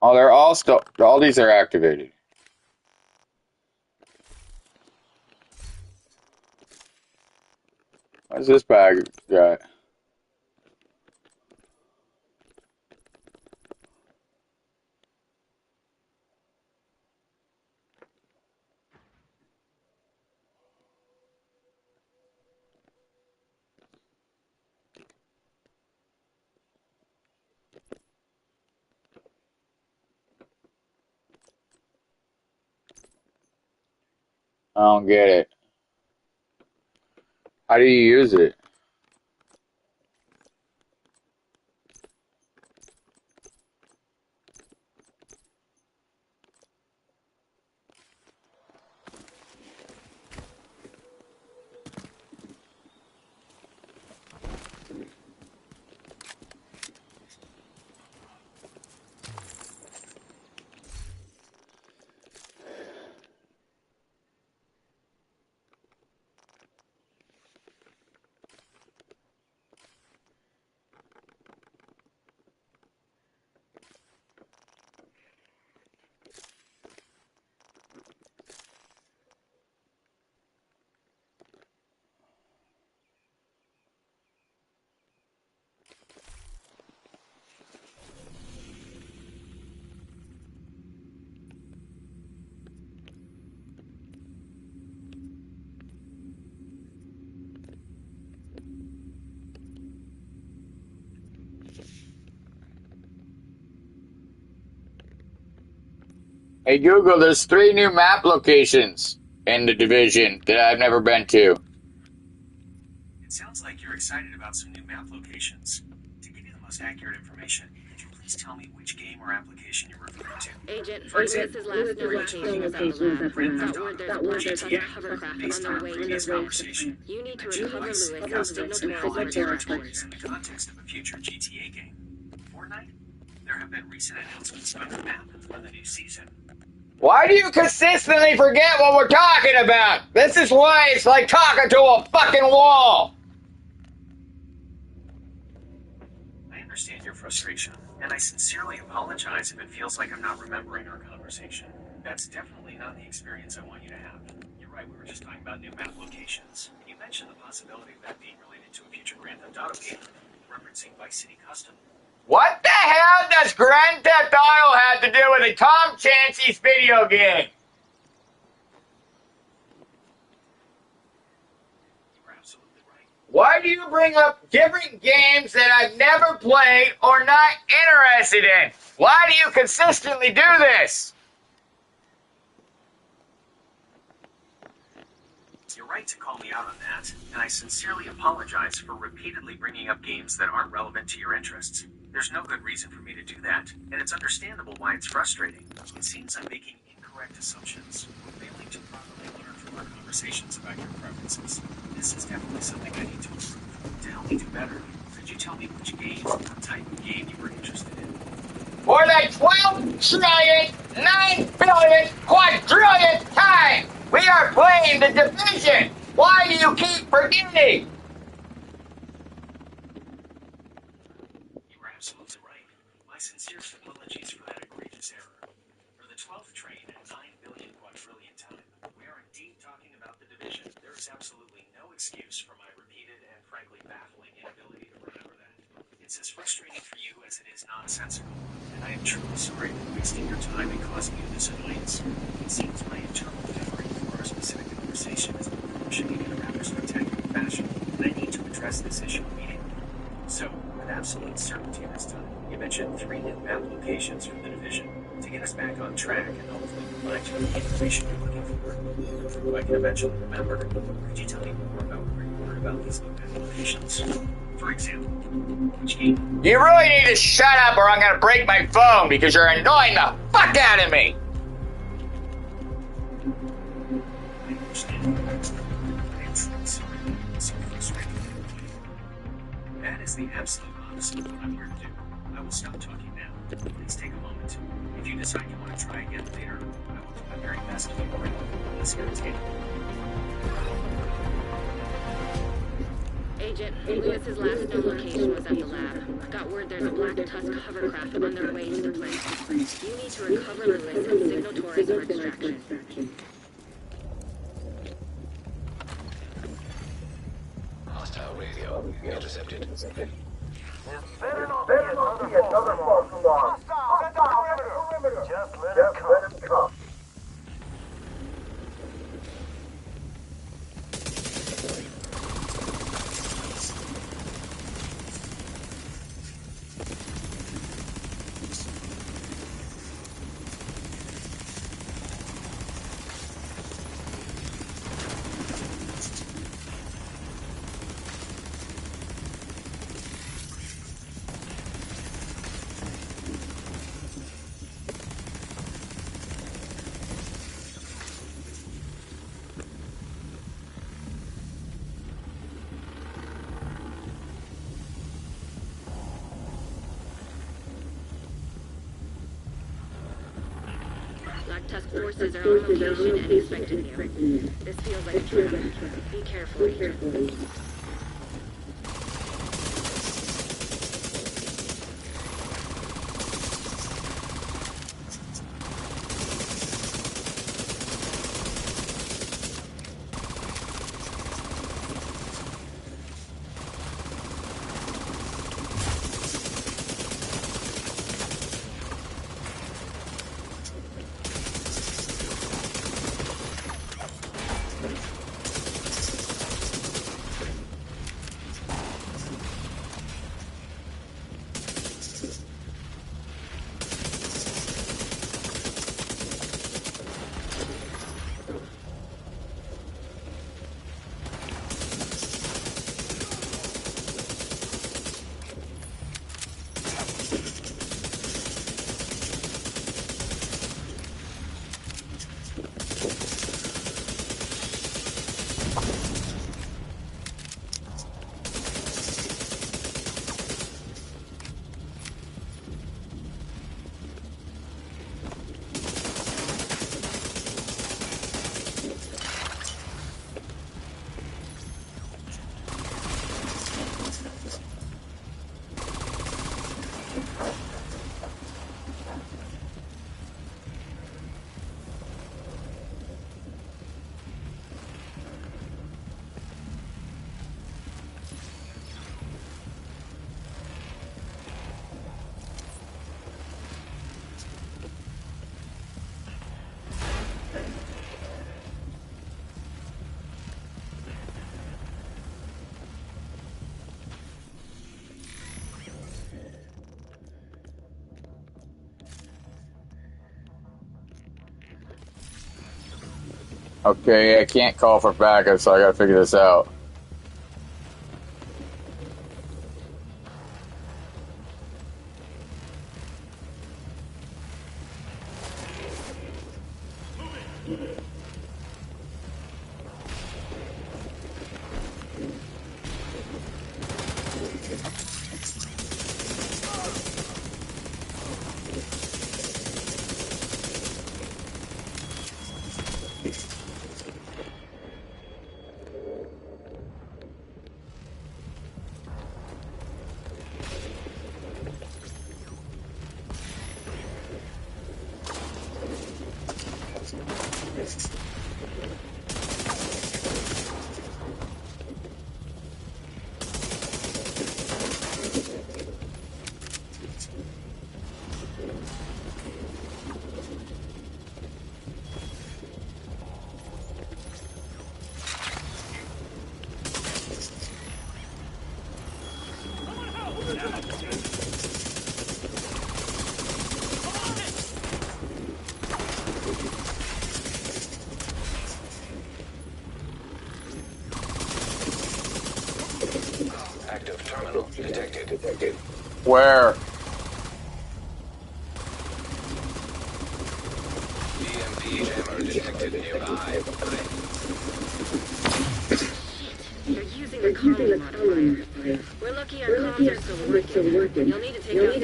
Oh, they're all still. All these are activated. What's this bag got? I don't get it. How do you use it? Hey Google, there's 3 new map locations in the division that I've never been to. It sounds like you're excited about some new map locations. To give you the most accurate information, could you please tell me which game or application you're referring to? Agent, For example, Lewis's last known location was at the lab. Grand Theft Got word there's a Auto, black GTA, hovercraft based on on their a way to previous the conversation. You need to mentioned recover Vice, Lewis, Customs, and allied Allied territories in the context of a future GTA game. Fortnite? There have been recent announcements about the map for the new season. Why do you consistently forget what we're talking about? This is why it's like talking to a fucking wall. I understand your frustration, and I sincerely apologize if it feels like I'm not remembering our conversation. That's definitely not the experience I want you to have. You're right, we were just talking about new map locations. You mentioned the possibility of that being related to a future Grand Theft Auto game, referencing Vice City Custom. What the hell does Grand Theft Auto have to do with a Tom Clancy's video game? You're absolutely right. Why do you bring up different games that I've never played or not interested in? Why do you consistently do this? You're right to call me out on that, and I sincerely apologize for repeatedly bringing up games that aren't relevant to your interests. There's no good reason for me to do that, and it's understandable why it's frustrating. It seems I'm making incorrect assumptions, or failing to properly learn from our conversations about your preferences. This is definitely something I need to improve. To help me do better, could you tell me which game or what type of game you were interested in? For the 12 trillion, 9 billion, quadrillion time, we are playing the division. Why do you keep forgetting? You were absolutely right. My sincerest apologies for that egregious error. 12th train at 9 billion quadrillion time. We are indeed talking about the division. There is absolutely no excuse for my repeated and frankly baffling inability to remember that. It's as frustrating for you as it is nonsensical, and I am truly sorry for wasting your time and causing you this annoyance. It seems my internal memory for our specific conversation has been functioning in a rather spectacular fashion, and I need to address this issue immediately. So, with absolute certainty this time, you mentioned 3 new map locations for the division. To get us back on track and hopefully provide you with the information you're looking for, who I can eventually remember, could you tell me more about where you heard about these new map locations? For example, which game? You really need to shut up or I'm gonna break my phone because you're annoying the fuck out of me! I understand. I am truly sorry that you so frustrated. That is the absolute opposite of what I'm here to do. I will stop talking now. Please take a moment. If you decide you want to try again later, I will do my very best to be more less irritating. Agent, Lewis's last known location was at the lab. Got word there's a Black Tusk hovercraft on their way to the place. You need to recover Lewis and signal Torres for extraction. Hostile radio intercepted. Better not be another false alarm. Hostiles at the perimeter. Just let it come. Black Tusk forces are on location and expecting you. This feels like a trap. Be careful, Agent. Okay, I can't call for backup, so I gotta figure this out. Active terminal detected. Where? EMP jammer detected nearby. They're using the colony modifier. We're lucky our comms are still working. You'll need to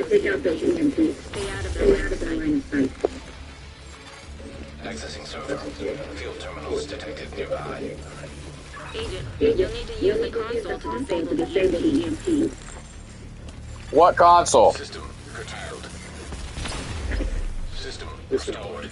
take out those EMPs. Stay out of their line of sight. Accessing server. Field terminals detected nearby. Agent, you'll need to use the console to disable the EMP. What console? System curtailed. System restored.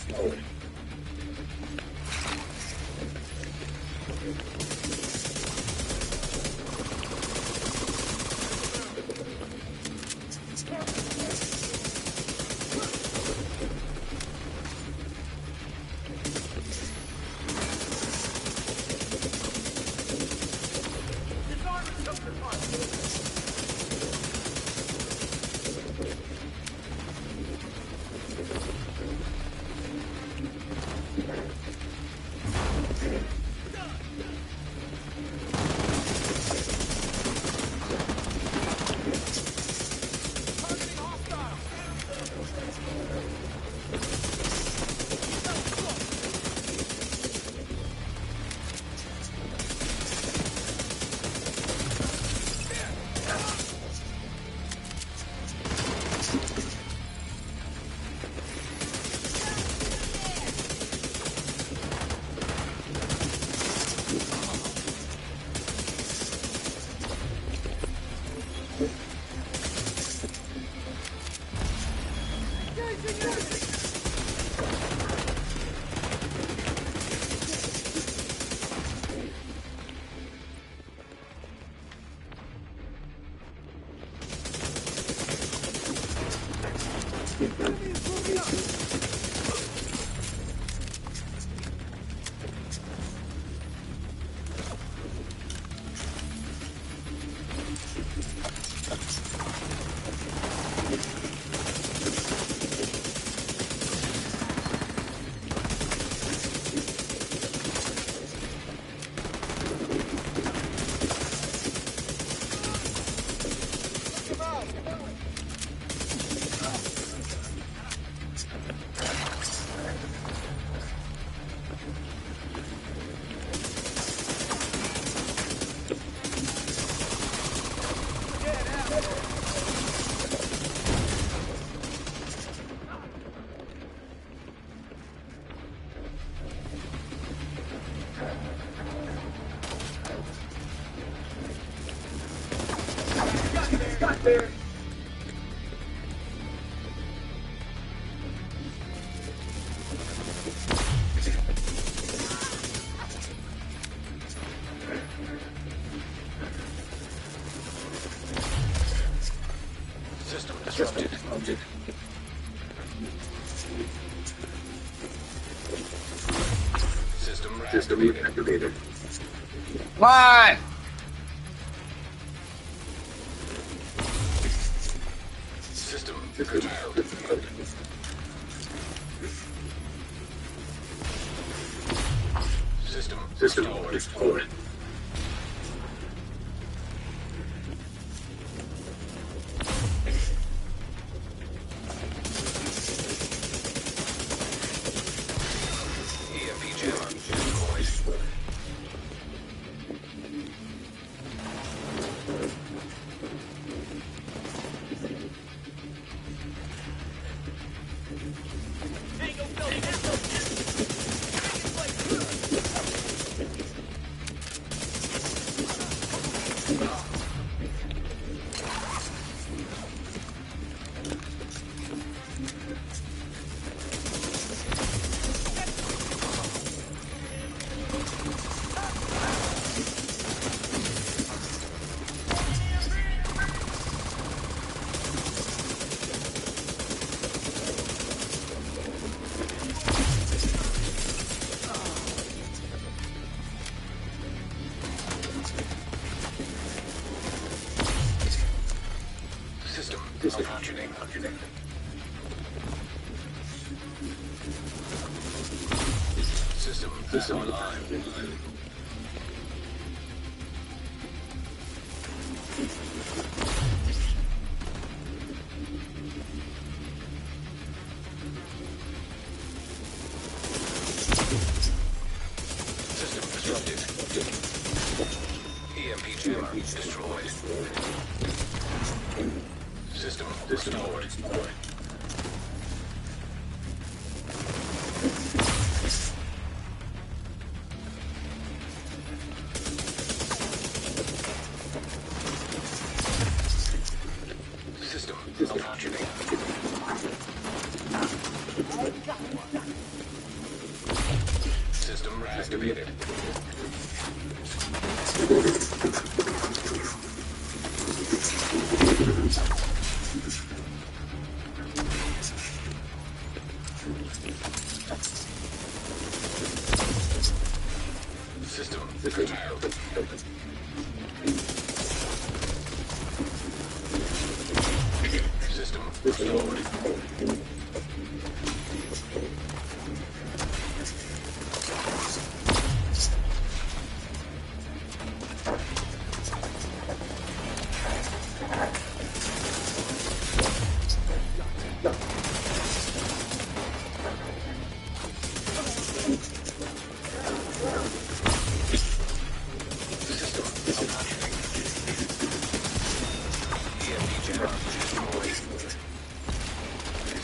System disrupted. System reactivated. Come on! System curtailed. System restored. EMP jammer deployed. malfunctioning. System back online. System disrupted. EMP jammer destroyed. System restored. System malfunctioning. System reactivated. System curtailed. System restored. System malfunctioning. EMP jammer destroyed.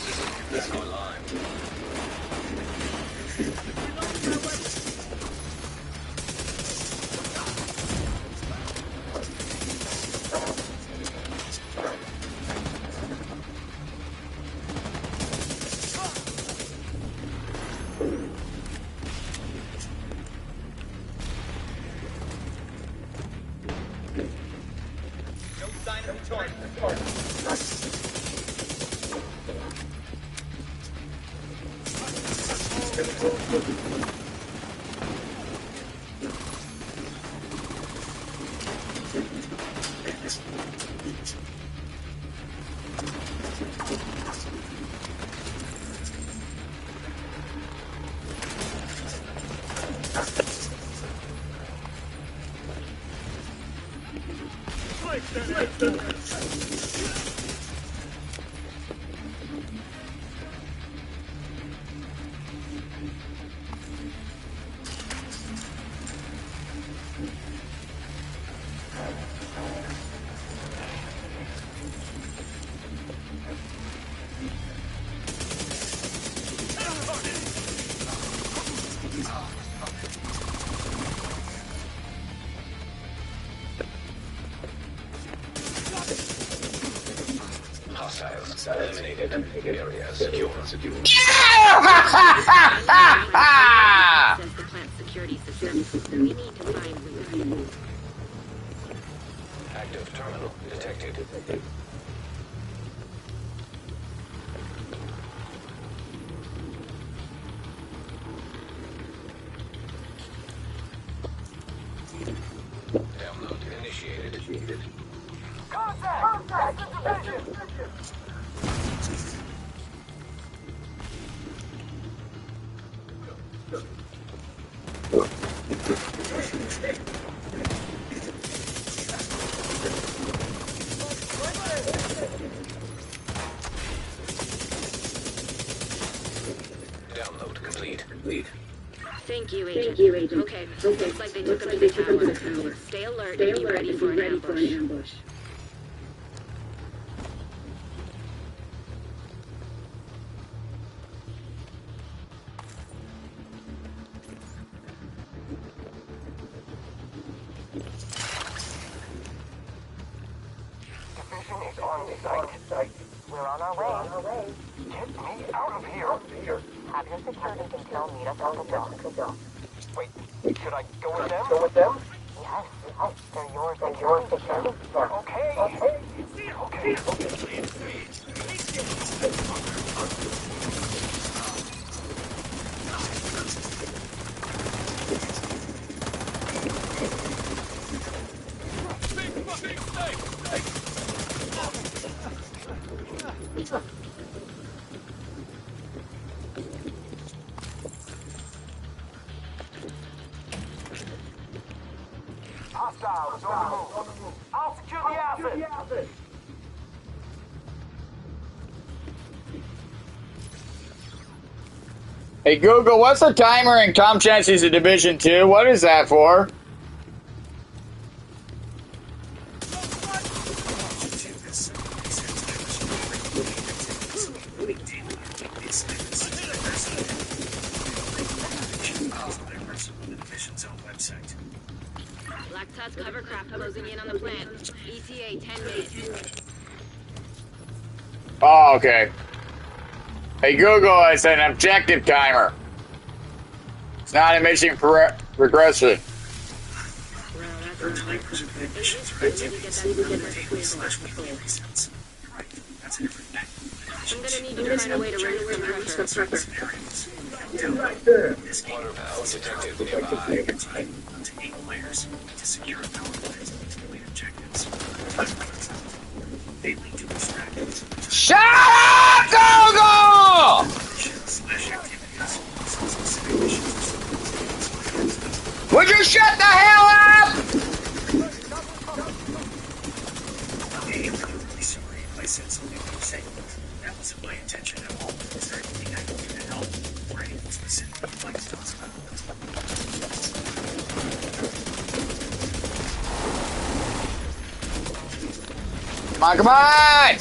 System back online. Hostiles eliminated. Area secure. Access the plant security system. We need to find Wheeler. Active terminal detected. Download initiated. Contact! Division! Download complete. Thank you, Agent. Okay, looks like they took him to the tower. Stay alert and be ready for an ambush. Division is on site. We're on our way. Get me out of here. Have your security detail meet us at the dock. Wait, should I go with them? Yes, they're yours security. Okay. Hostiles on the move. I'll secure the asset. Hey Google, what's the timer in Tom Clancy's Division 2? What is that for? Black Tut's cover craft closing in on the plant. ETA 10 minutes. Oh, okay. Hey Google, it's an objective timer. It's not a mission regression. Well, that's not like some missions or activities. Daily / weekly resets. Right. That's it. I'm gonna need you to find a way to raise some pressure. Scenarios. This game Water detected nearby. up to 8 players to secure a power plant to complete objectives. They link to extract. Shut up, Google! Activities. Specific missions. Would you shut the hell up? Hey, I'm really sorry if I said something upsetting. That wasn't my intention at all. Is there anything I can do to help? Or anything specific you'd like to tell us about? Come on, come on!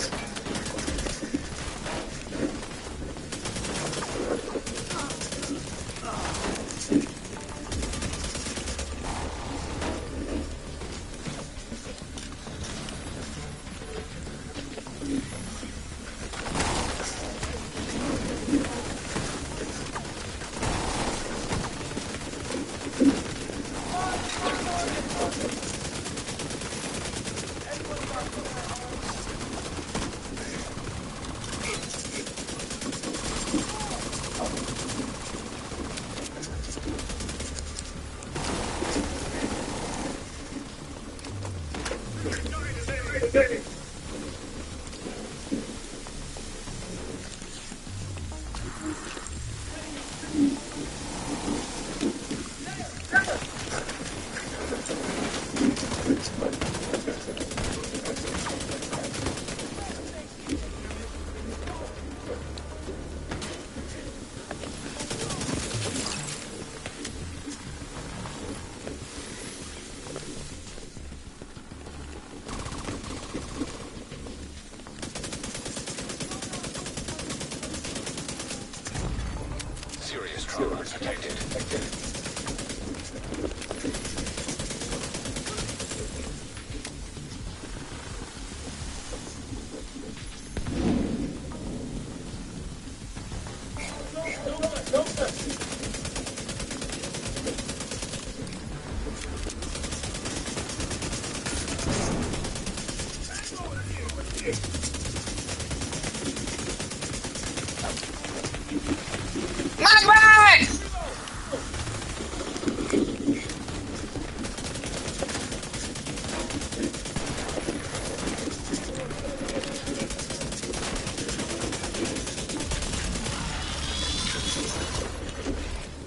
Serious trauma detected.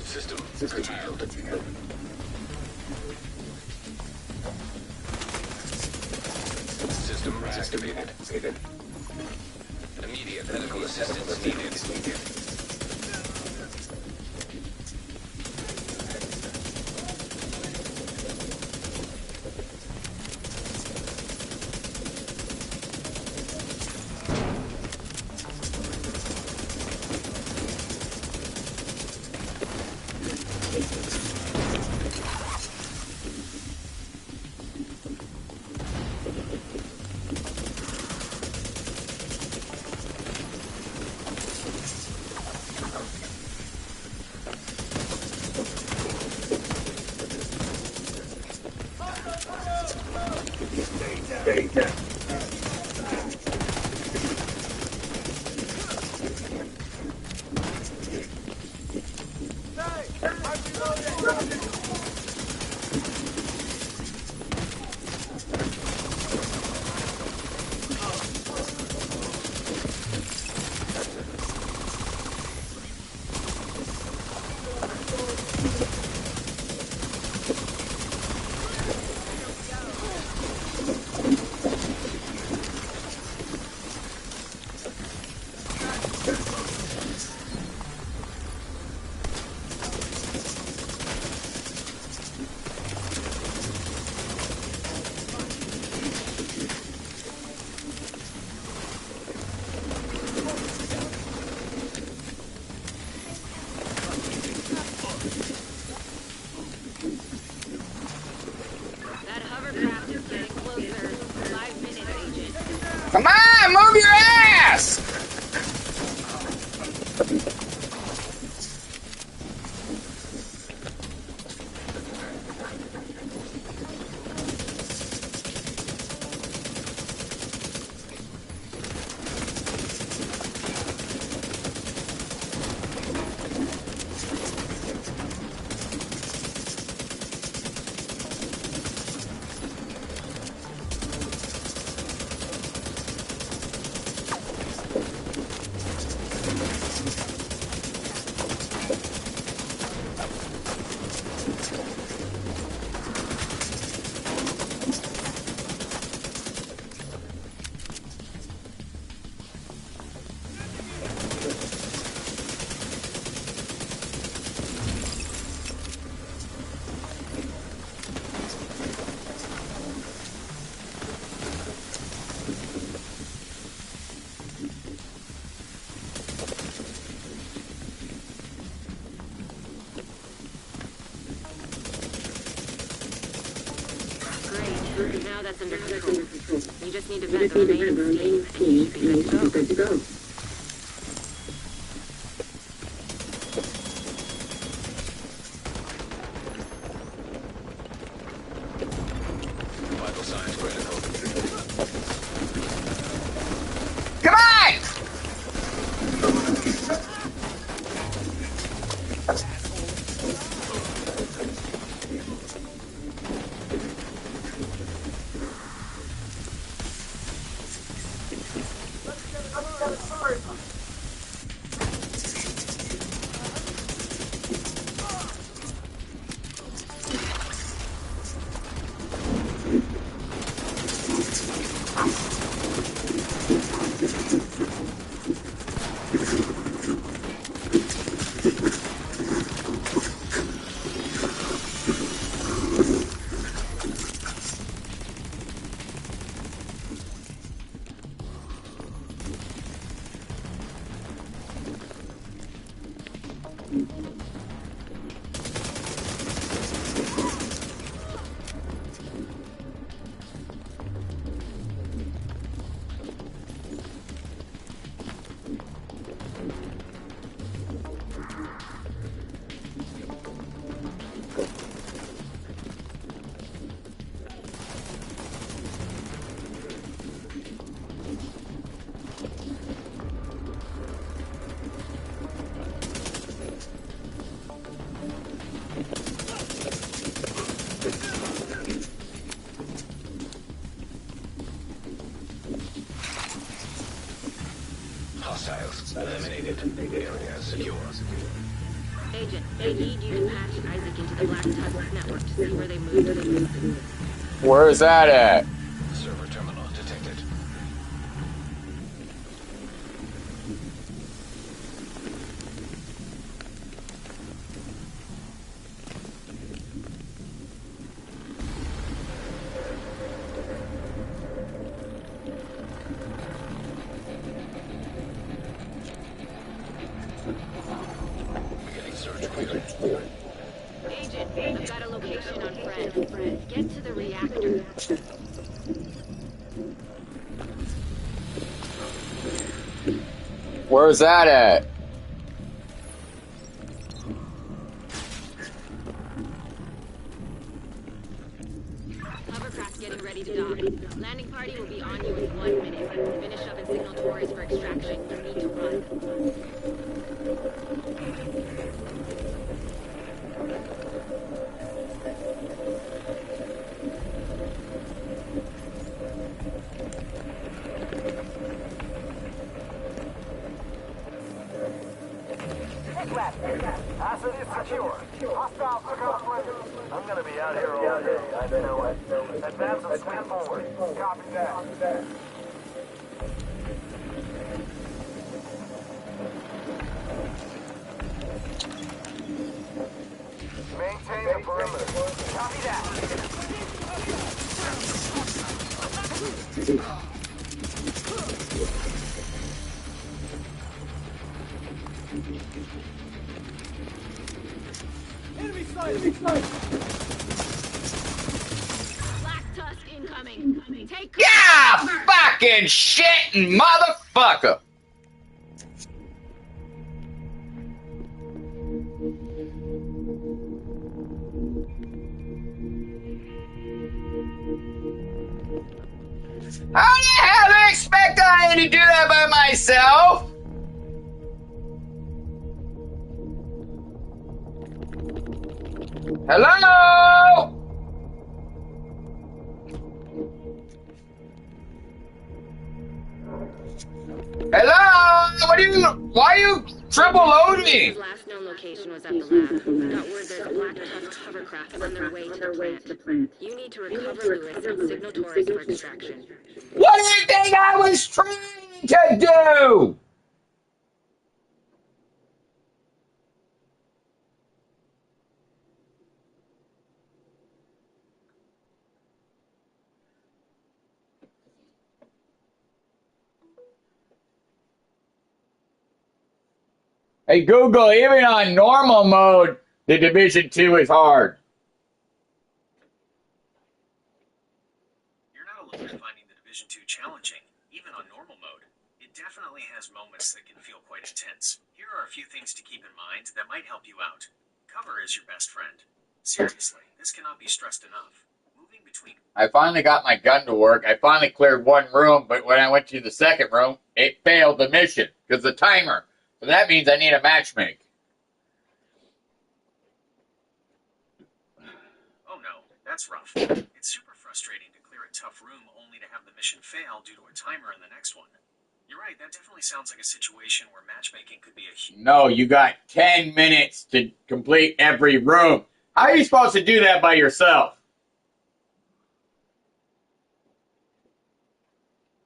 System curtailed. System activated. Immediate medical assistance needed. Come on, move your ass! Great. Now that's under control. You just need to vent the remaining steam. You should be good to go. Vital signs critical. Come on! Hostiles eliminated. Area secure. Agent, I need you to patch Isaac into the Black Tusk network to see where they moved. Where is that at? Server terminal detected. Beginning search clear. Agent, I've got a location on Fred. Get to the reactor. Where is that at? Hovercraft getting ready to dock. Landing party will be on you in 1 minute. Finish up and signal Torres for extraction. You need to run. Asset is secure. Hostiles took out perimeter. I'm gonna be out here all day. I know it. Advance and swing forward. Copy that. Maintain the perimeter. Copy that. Black Tusk incoming. Take cover. Yeah, fucking shitting motherfucker. How the hell do I expect I to do that by myself? Hello? Hello? Why are you triple loading me? His last known location was at the lab. Got word there's black tusk hovercraft on their way to the plant. You need to recover Lewis and signal Taurus for extraction. What do you think I was trying to do? Hey Google, even on normal mode, the Division 2 is hard. You're not alone in finding the Division 2 challenging, even on normal mode. It definitely has moments that can feel quite intense. Here are a few things to keep in mind that might help you out. Cover is your best friend. Seriously, this cannot be stressed enough. Moving between... I finally got my gun to work. I finally cleared one room, but when I went to the second room, it failed the mission because the timer. So that means I need a matchmake. Oh no, that's rough. It's super frustrating to clear a tough room only to have the mission fail due to a timer in the next one. You're right, that definitely sounds like a situation where matchmaking could be a huge... No, you got 10 minutes to complete every room. How are you supposed to do that by yourself?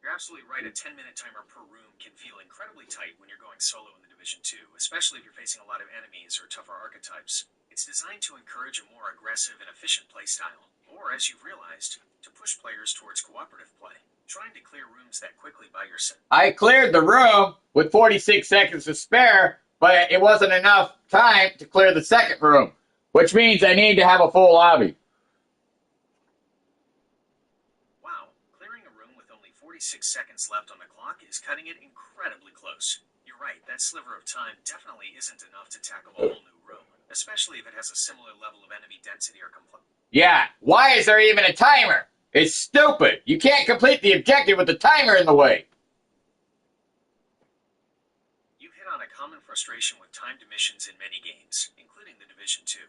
You're absolutely right, a 10-minute timer per room can feel incredibly tight when you're going solo in the Division 2, especially if you're facing a lot of enemies or tougher archetypes. It's designed to encourage a more aggressive and efficient playstyle, or, as you've realized, to push players towards cooperative play. Trying to clear rooms that quickly by yourself... I cleared the room with 46 seconds to spare, but it wasn't enough time to clear the second room, which means I need to have a full lobby. Wow, clearing a room with only 46 seconds left on the clock is cutting it incredibly close. You're right, that sliver of time definitely isn't enough to tackle a whole new room, especially if it has a similar level of enemy density or complexity. Yeah, why is there even a timer? It's stupid. You can't complete the objective with the timer in the way. You've hit on a common frustration with timed missions in many games, including the Division 2.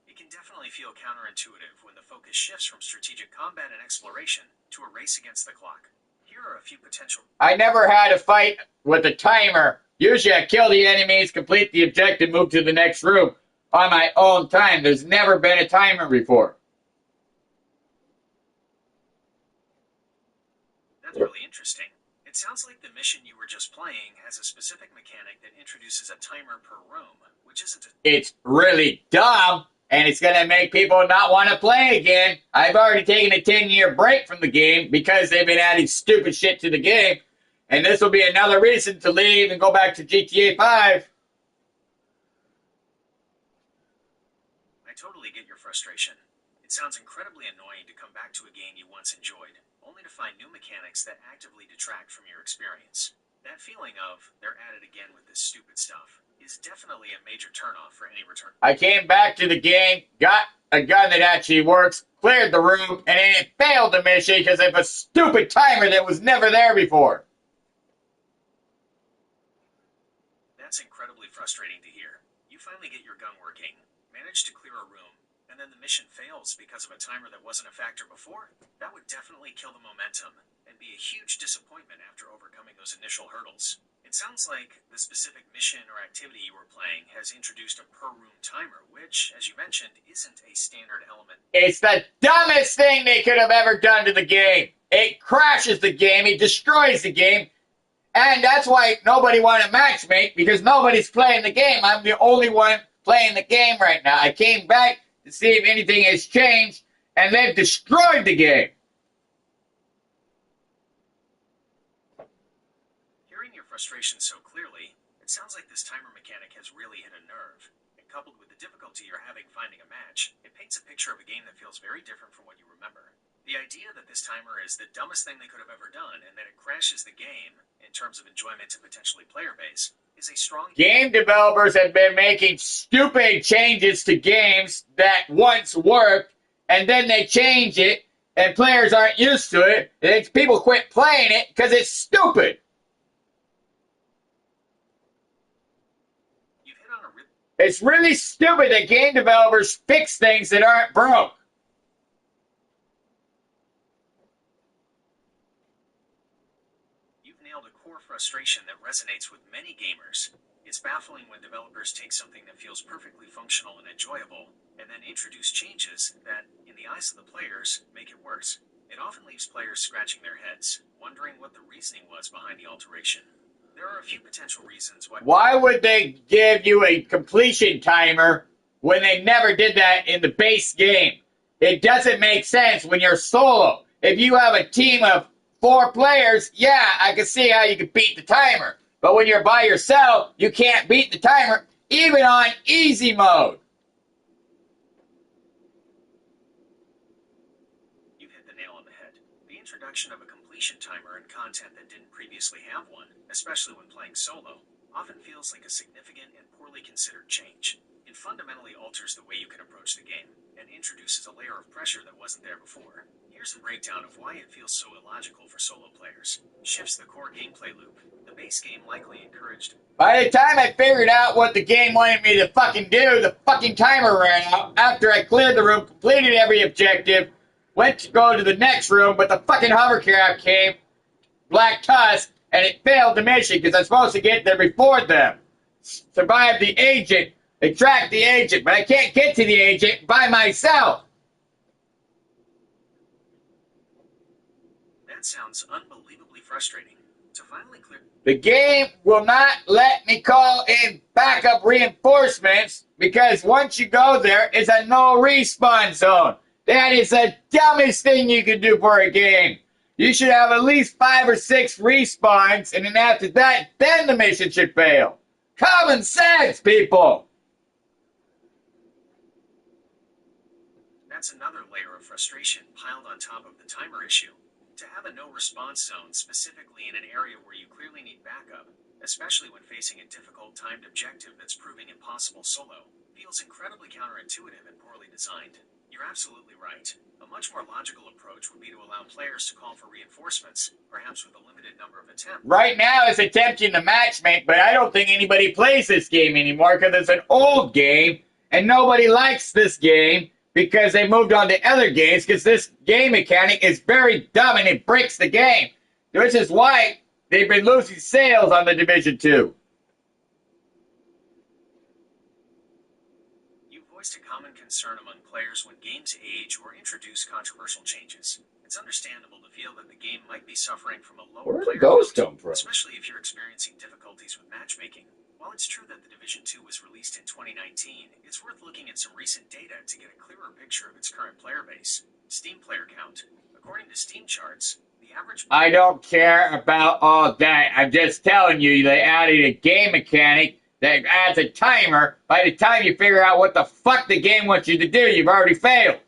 It can definitely feel counterintuitive when the focus shifts from strategic combat and exploration to a race against the clock. Here are a few potential... I never had a fight with a timer. Usually I kill the enemies, complete the objective, move to the next room on my own time. There's never been a timer before. That's really interesting. It sounds like the mission you were just playing has a specific mechanic that introduces a timer per room, which isn't a... It's really dumb, and it's going to make people not want to play again. I've already taken a 10-year break from the game because they've been adding stupid shit to the game, and this will be another reason to leave and go back to GTA 5. I totally get your frustration. It sounds incredibly annoying to come back to a game you once enjoyed, only to find new mechanics that actively detract from your experience. That feeling of, they're at it again with this stupid stuff, is definitely a major turnoff for any return. I came back to the game, got a gun that actually works, cleared the room, and then it failed the mission because of a stupid timer that was never there before. That's incredibly frustrating to hear. You finally get your gun working, manage to clear a room, and then the mission fails because of a timer that wasn't a factor before? That would definitely kill the momentum and be a huge disappointment after overcoming those initial hurdles. It sounds like the specific mission or activity you were playing has introduced a per-room timer, which, as you mentioned, isn't a standard element. It's the dumbest thing they could have ever done to the game. It crashes the game, it destroys the game, and that's why nobody wanted to matchmake, because nobody's playing the game. I'm the only one playing the game right now. I came back to see if anything has changed, and they've destroyed the game. Hearing your frustration so clearly, it sounds like this timer mechanic has really hit a nerve. And coupled with the difficulty you're having finding a match, it paints a picture of a game that feels very different from what you remember. The idea that this timer is the dumbest thing they could have ever done and that it crashes the game in terms of enjoyment and potentially player base is a strong... Game developers have been making stupid changes to games that once worked, and then they change it, and players aren't used to it, and people quit playing it because it's stupid. You've hit on a It's really stupid that game developers fix things that aren't broke. You've nailed a core frustration that resonates with many gamers. It's baffling when developers take something that feels perfectly functional and enjoyable, and then introduce changes that, in the eyes of the players, make it worse. It often leaves players scratching their heads, wondering what the reasoning was behind the alteration. There are a few potential reasons why... Why would they give you a completion timer when they never did that in the base game? It doesn't make sense when you're solo. If you have a team of 4 players, yeah, I can see how you could beat the timer. But when you're by yourself, you can't beat the timer, even on easy mode. You've hit the nail on the head. The introduction of a completion timer and content that didn't previously have one, especially when playing solo, often feels like a significant and poorly considered change. It fundamentally alters the way you can approach the game, and introduces a layer of pressure that wasn't there before. Here's a breakdown of why it feels so illogical for solo players. Shifts the core gameplay loop. The base game likely encouraged... By the time I figured out what the game wanted me to fucking do, the fucking timer ran out after I cleared the room, completed every objective, went to go to the next room, but the fucking hovercraft came, Black Tusk, and it failed the mission because I'm supposed to get there before them. Survive the agent, extract the agent, but I can't get to the agent by myself. That sounds unbelievably frustrating. To finally clear... The game will not let me call in backup reinforcements because once you go there, it's a no respawn zone. That is the dumbest thing you can do for a game. You should have at least 5 or 6 respawns, and then after that, then the mission should fail. Common sense, people. That's another layer of frustration piled on top of the timer issue. To have a no-response zone specifically in an area where you clearly need backup, especially when facing a difficult timed objective that's proving impossible solo, feels incredibly counterintuitive and poorly designed. You're absolutely right. A much more logical approach would be to allow players to call for reinforcements, perhaps with a limited number of attempts. Right now it's attempting the matchmake, but I don't think anybody plays this game anymore because it's an old game, and nobody likes this game because they moved on to other games because this game mechanic is very dumb and it breaks the game. This is why they've been losing sales on the Division 2. You voiced a common concern among players when games age or introduce controversial changes. It's understandable to feel that the game might be suffering from a lower player count, especially if you're experiencing difficulties with matchmaking. While it's true that the Division 2 was released in 2019, it's worth looking at some recent data to get a clearer picture of its current player base. Steam player count. According to Steam charts, the average... I don't care about all that. I'm just telling you, they added a game mechanic that adds a timer. By the time you figure out what the fuck the game wants you to do, you've already failed.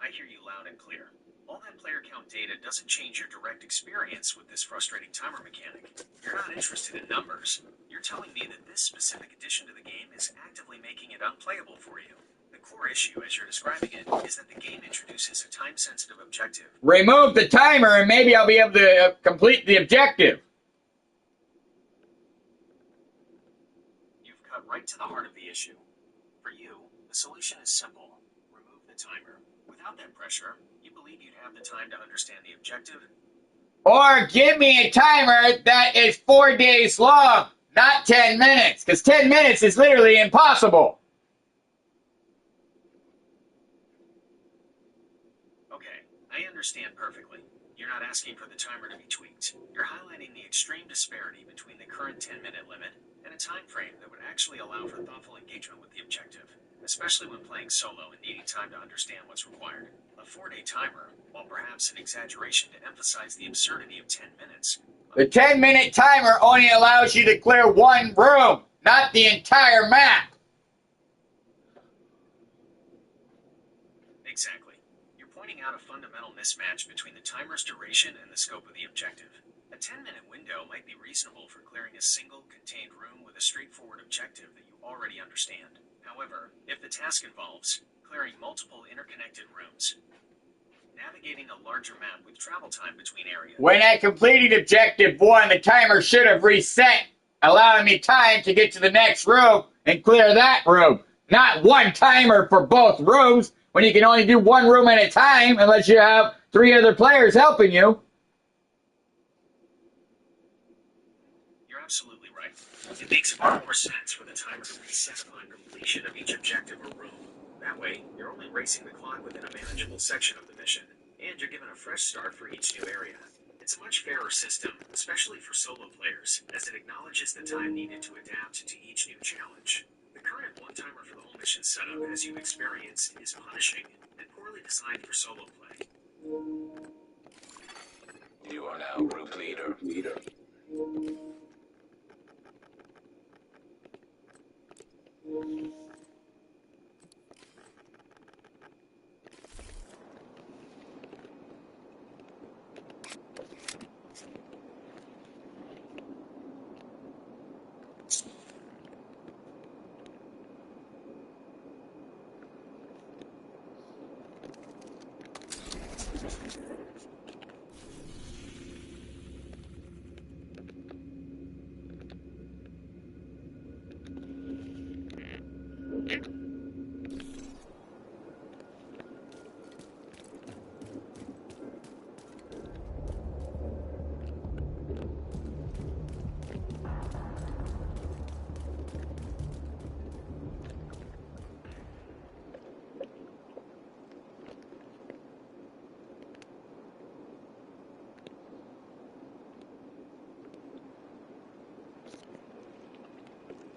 I hear you loud and clear. All that player count data doesn't change your direct experience with this frustrating timer mechanic. You're not interested in numbers. You're telling me that this specific addition to the game is actively making it unplayable for you. The core issue, as you're describing it, is that the game introduces a time-sensitive objective. Remove the timer and maybe I'll be able to complete the objective. You've cut right to the heart of the issue. For you, the solution is simple. Remove the timer. Without that pressure, you believe you'd have the time to understand the objective? Or give me a timer that is 4 days long, not 10 minutes, because 10 minutes is literally impossible. Okay, I understand perfectly. You're not asking for the timer to be tweaked. You're highlighting the extreme disparity between the current 10-minute limit and a time frame that would actually allow for thoughtful engagement with the objective, especially when playing solo and needing time to understand what's required. A 4-day timer, while perhaps an exaggeration to emphasize the absurdity of 10 minutes. The 10-minute timer only allows you to clear one room, not the entire map. Exactly. You're pointing out a fundamental mismatch between the timer's duration and the scope of the objective. A 10-minute window might be reasonable for clearing a single, contained room with a straightforward objective that you already understand. However, if the task involves clearing multiple interconnected rooms, navigating a larger map with travel time between areas... When I completed objective 1, the timer should have reset, allowing me time to get to the next room and clear that room. Not one timer for both rooms when you can only do one room at a time unless you have 3 other players helping you. You're absolutely right. It makes far more sense for the timer to reset upon completion of each objective or room. That way, you're only racing the clock within a manageable section of the mission, and you're given a fresh start for each new area. It's a much fairer system, especially for solo players, as it acknowledges the time needed to adapt to each new challenge. The current one-timer for the whole mission setup, as you've experienced, is punishing and poorly designed for solo play. You are now group leader.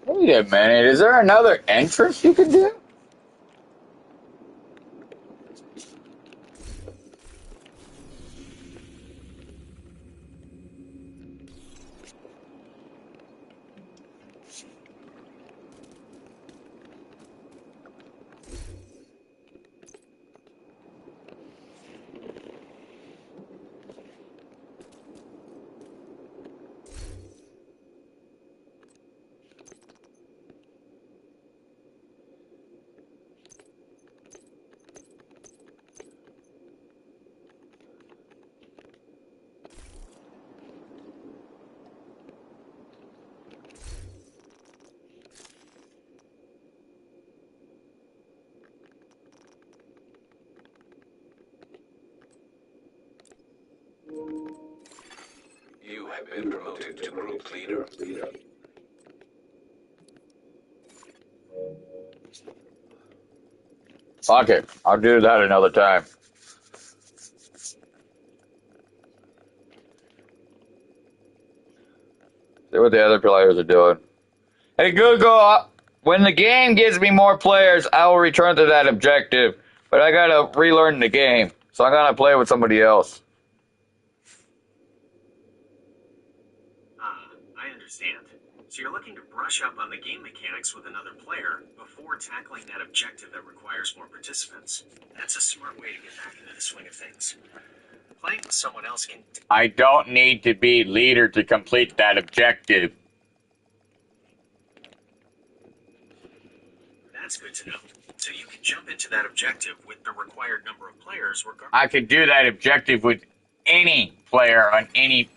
Wait a minute, is there another entrance you can do? You have been promoted to group leader. Fuck it, I'll do that another time. See what the other players are doing. Hey Google, when the game gives me more players, I will return to that objective. But I gotta relearn the game, so I'm gonna play with somebody else. I understand. So you're looking to brush up on the game mechanics with another player before tackling that objective that requires more participants. That's a smart way to get back into the swing of things. Playing with someone else can... I don't need to be leader to complete that objective. That's good to know. So you can jump into that objective with the required number of players regardless. I could do that objective with any player on any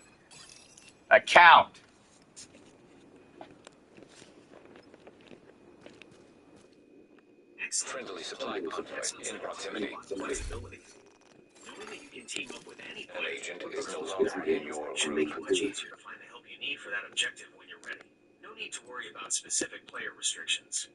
account. Excellent. Friendly supply convoy in proximity. Flexibility. Knowing that you can team up with any An player agent is no longer in your should make it group. much easier to find the help you need for that objective when you're ready. No need to worry about specific player restrictions.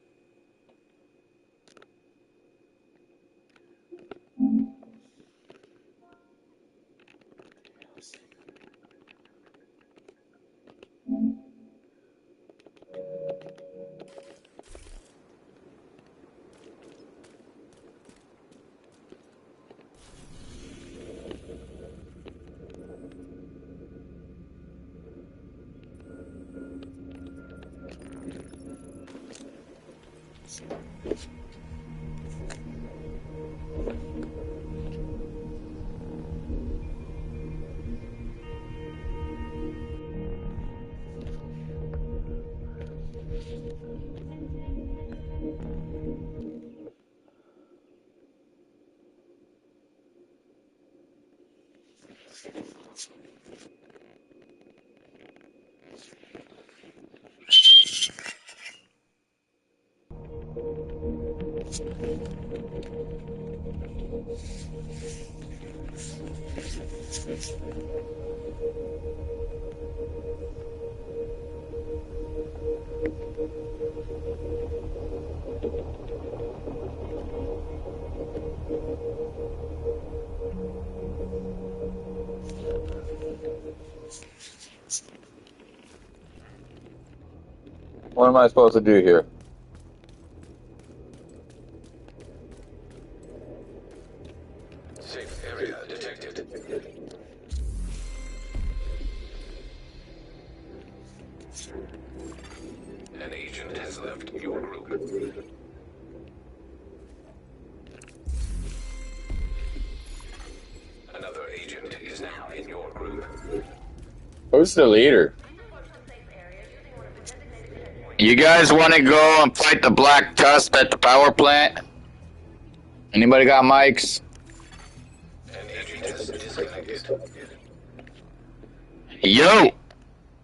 What am I supposed to do here? Safe area detected. An agent has left your group. Another agent is now in your group. Who's the leader? You guys want to go and fight the Black Tusk at the power plant? Anybody got mics? An agent has disconnected. Yo!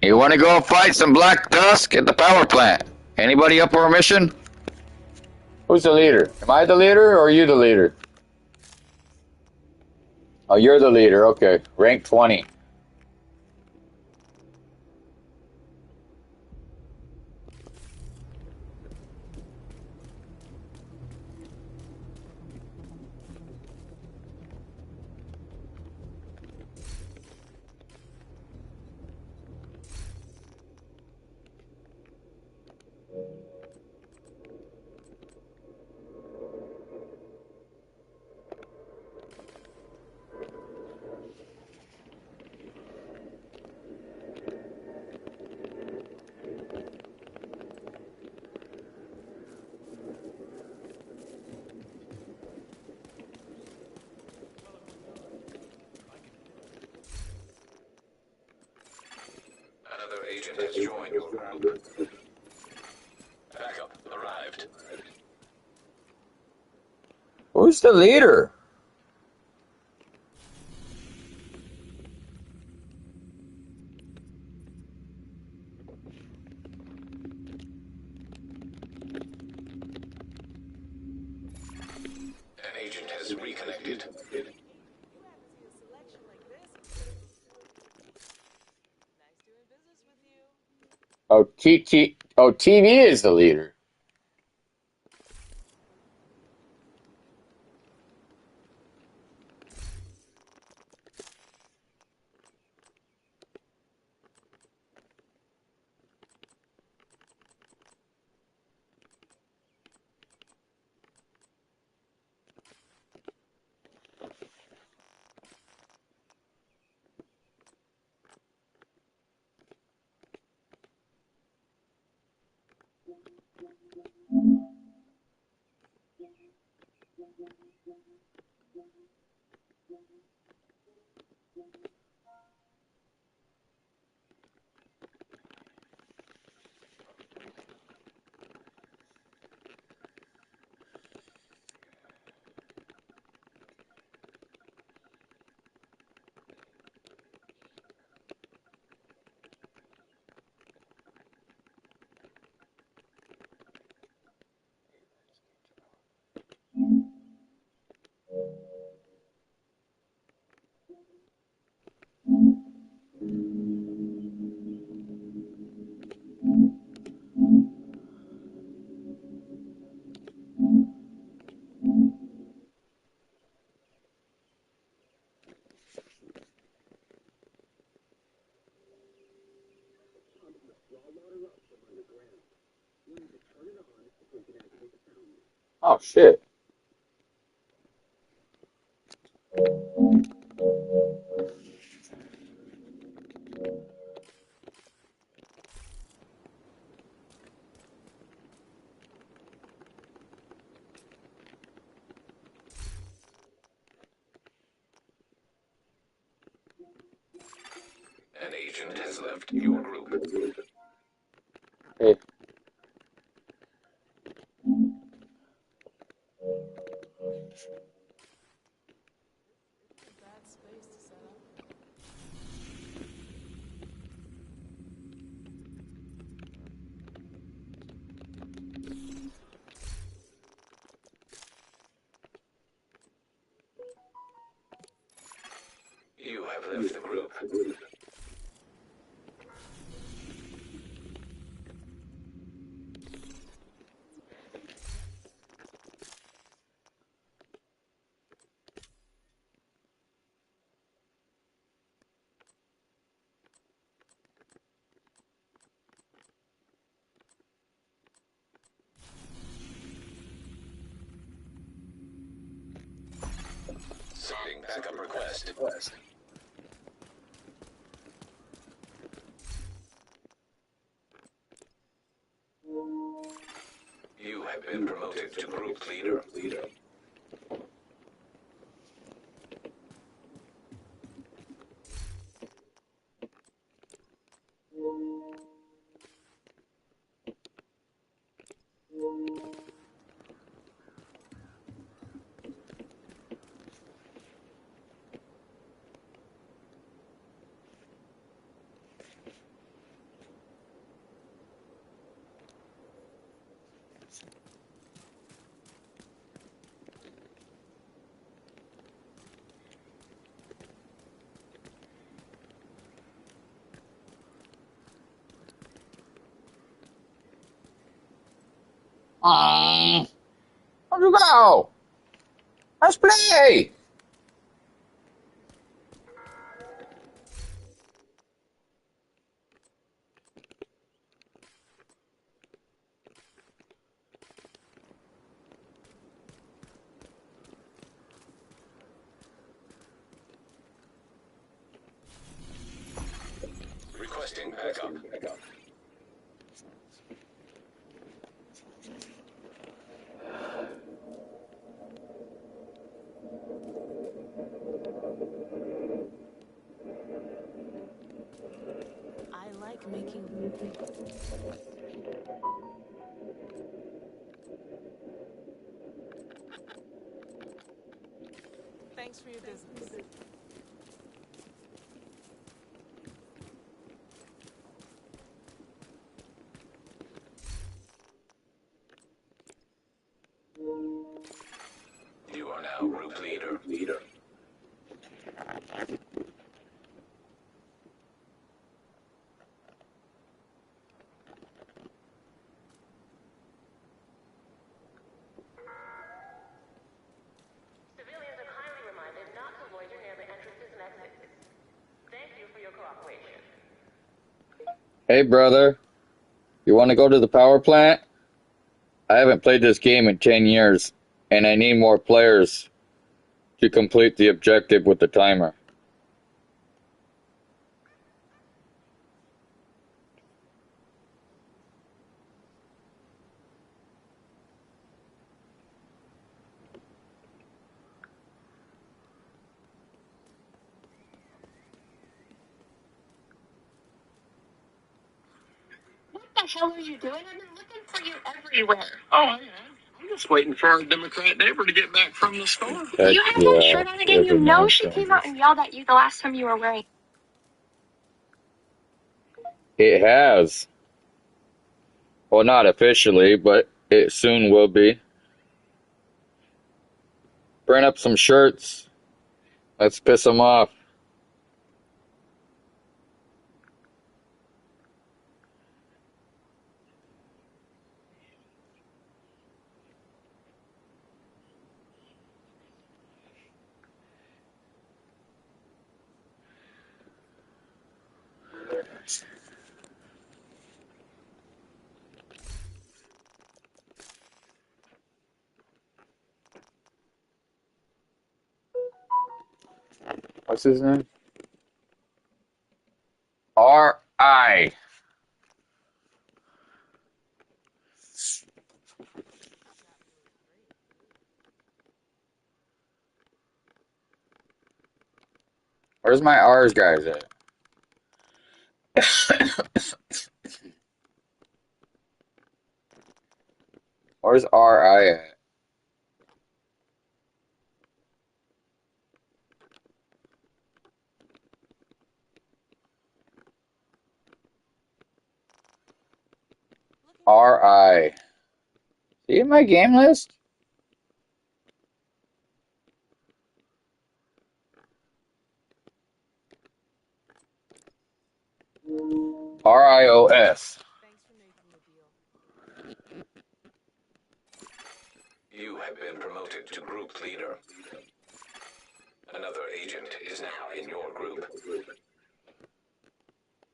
You want to go fight some Black Tusk at the power plant? Anybody up for a mission? Who's the leader? Am I the leader or are you the leader? Oh, you're the leader. Okay. Rank 20. Another agent has joined your group. Backup arrived. Who's the leader? An agent has reconnected. Oh, TV is the leader. Oh, shit. An agent has left your group. Hey. of the group. Sending backup request. You have been promoted to group leader. Where'd you go? Let's play. Requesting backup. I like making. Thanks for your business. You are now group leader. Civilians are kindly reminded not to loiter near the entrances and exits. Thank you for your cooperation. Hey, brother. You want to go to the power plant? I haven't played this game in 10 years, and I need more players to complete the objective with the timer. What the hell are you doing? I've been looking for you everywhere. Oh, yeah. I'm just waiting for our Democrat neighbor to get back from the store. Heck You have yeah, that shirt on again? You every know man she came out changes. and yelled at you the last time you were wearing. It has. Well, not officially, but it soon will be. Print up some shirts. Let's piss them off. What's his name? R.I. Where's my R's guys at? Where's R.I. at? R.I. See in my game list? RIOS. You have been promoted to group leader. Another agent is now in your group.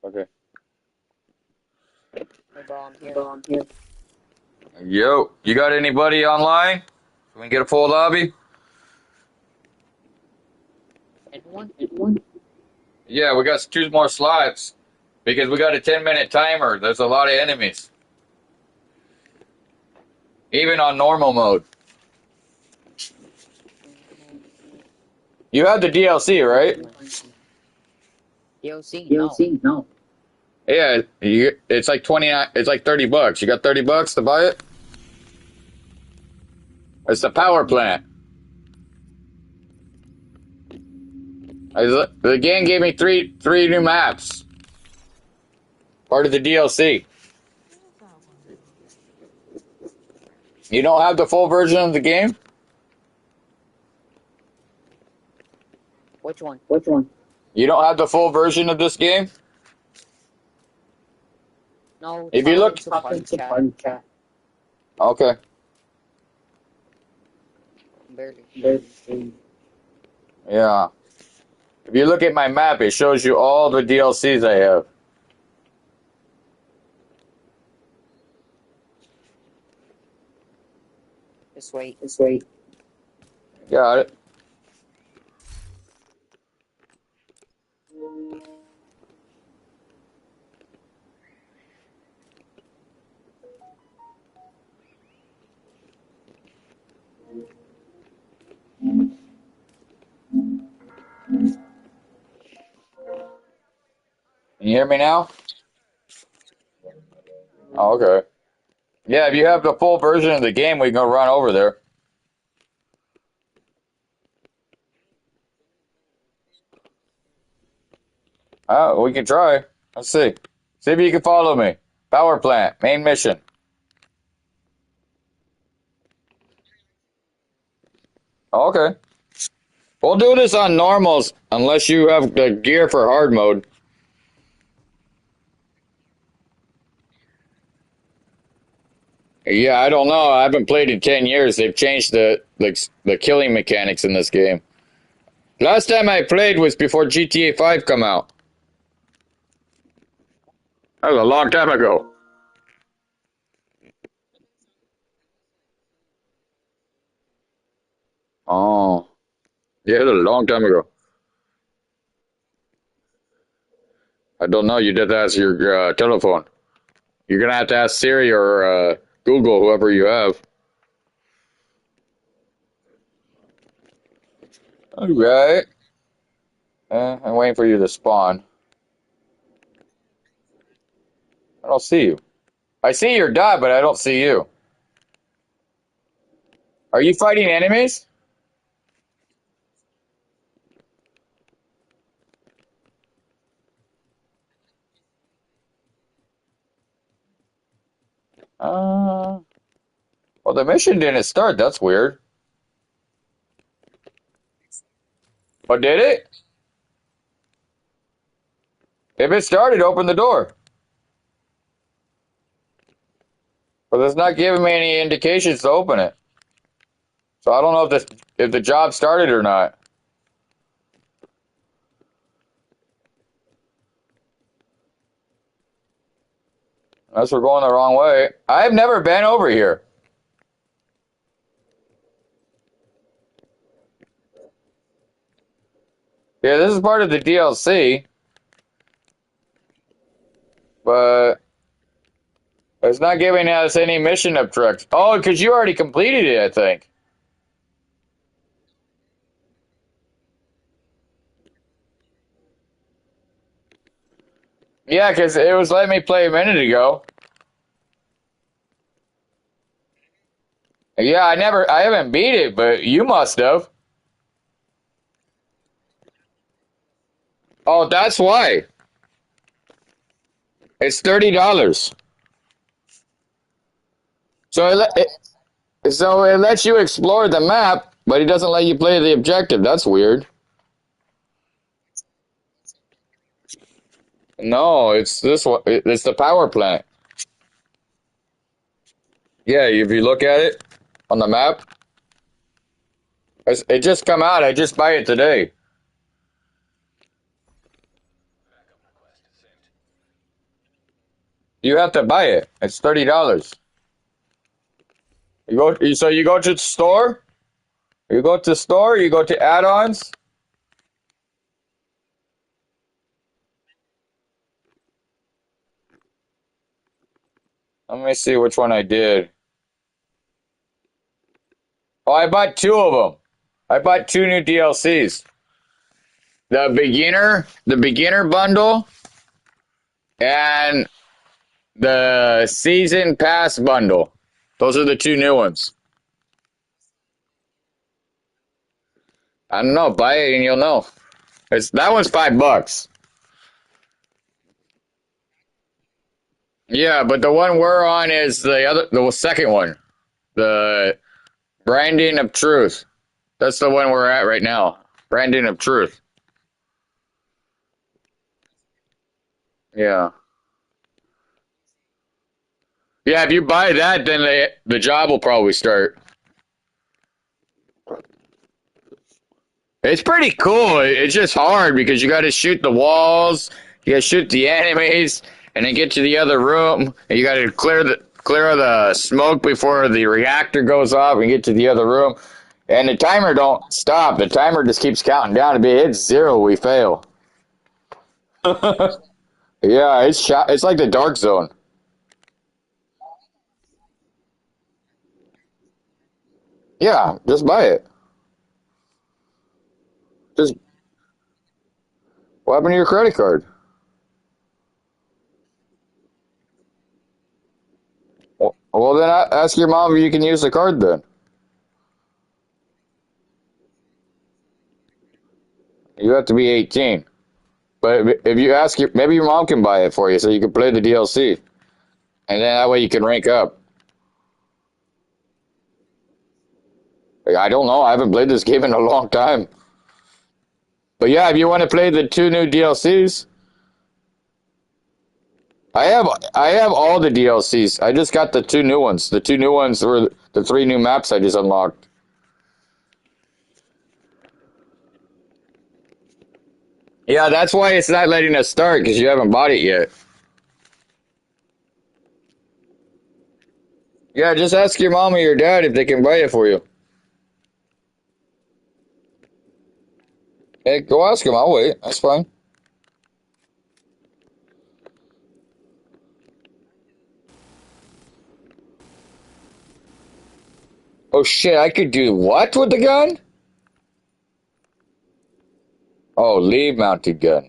Okay. Hey, bro, I'm here. Yo, you got anybody online? Can we get a full lobby? Anyone? Yeah, we got 2 more slots because we got a 10-minute timer. There's a lot of enemies, even on normal mode. You have the DLC, right? DLC? No. No. Yeah, it's like 29. It's like $30. You got $30 to buy it. It's the power plant. The game gave me three new maps. Part of the DLC. You don't have the full version of the game? Which one? You don't have the full version of this game? No, If you talk look... into party chat. Okay. Barely. Yeah. If you look at my map, it shows you all the DLCs I have. Just wait. Got it. Can you hear me now? Oh, okay. Yeah, if you have the full version of the game, we can go run over there. We can try. Let's see. See if you can follow me. Power plant, main mission. Okay. We'll do this on normals unless you have the gear for hard mode. Yeah, I don't know. I haven't played in 10 years. They've changed the killing mechanics in this game. Last time I played was before GTA 5 come out. That was a long time ago. Oh. Yeah, it was a long time ago. I don't know. You did ask your telephone. You're gonna have to ask Siri or Google, whoever you have. All right. I'm waiting for you to spawn. I don't see you. I see your dot, but I don't see you. Are you fighting enemies? Well, the mission didn't start. That's weird. But did it? If it started, open the door. But it's not giving me any indications to open it. So I don't know if the job started or not. Unless we're going the wrong way. I've never been over here. Yeah, this is part of the DLC, but it's not giving us any mission objectives. Oh, because you already completed it, I think. Yeah, because it was letting me play a minute ago. Yeah, I haven't beat it, but you must have. Oh, that's why. It's $30. So so it lets you explore the map, but it doesn't let you play the objective. That's weird. No, it's this one. It's the power plant. Yeah, if you look at it on the map, it just come out. I just buy it today. You have to buy it. It's $30. So you go to the store. You go to the store. You go to add-ons. Let me see which one I did. Oh, I bought two of them. I bought two new DLCs. The beginner bundle, and the season pass bundle. Those are the two new ones. I don't know. Buy it and you'll know. It's that one's $5. Yeah, but the one we're on is the second one. The branding of truth. That's the one we're at right now. Branding of truth. Yeah. Yeah, if you buy that, then the job will probably start. It's pretty cool. It's just hard because you got to shoot the walls, you got to shoot the enemies, and then get to the other room. And you got to clear the smoke before the reactor goes off and get to the other room. And the timer don't stop. The timer just keeps counting down. If it hits zero, we fail. Yeah, it's shot. It's like the dark zone. Yeah, just buy it. Just what happened to your credit card? Well, then ask your mom if you can use the card. Then you have to be 18. But if you ask maybe your mom can buy it for you, so you can play the DLC, and then that way you can rank up. Like, I don't know. I haven't played this game in a long time. But yeah, if you want to play the two new DLCs, I have I have all the DLCs. I just got the two new ones. The two new ones were the three new maps I just unlocked. Yeah, that's why it's not letting us start because you haven't bought it yet. Yeah, just ask your mom or your dad if they can buy it for you. Hey, go ask them. I'll wait. That's fine. Oh shit, I could do what with the gun? Oh, leave mounted gun.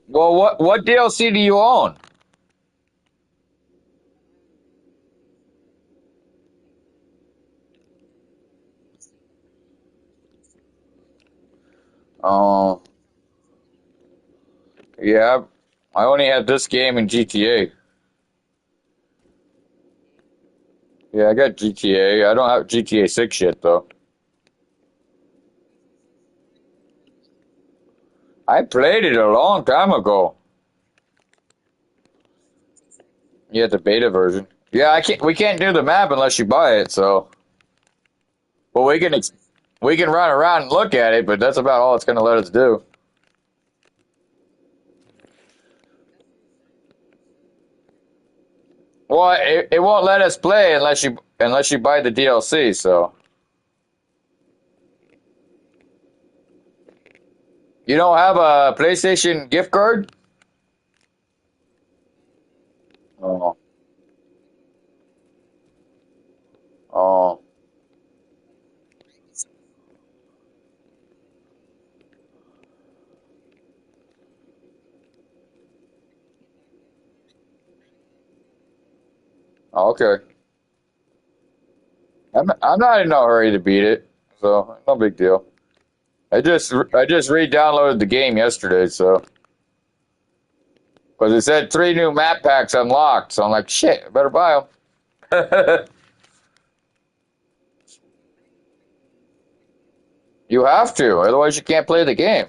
Well, what DLC do you own? Oh, yeah. I only have this game in GTA. Yeah, I got GTA. I don't have GTA 6 yet though. I played it a long time ago. Yeah, the beta version. Yeah, I can't. We can't do the map unless you buy it. So, well, we can run around and look at it, but that's about all it's gonna let us do. Well, it won't let us play unless you buy the DLC. So you don't have a PlayStation gift card? Oh, oh, okay. I'm not in no hurry to beat it, so no big deal. I just re-downloaded the game yesterday, so because it said three new map packs unlocked, so I'm like, shit, I better buy them. You have to, otherwise you can't play the game.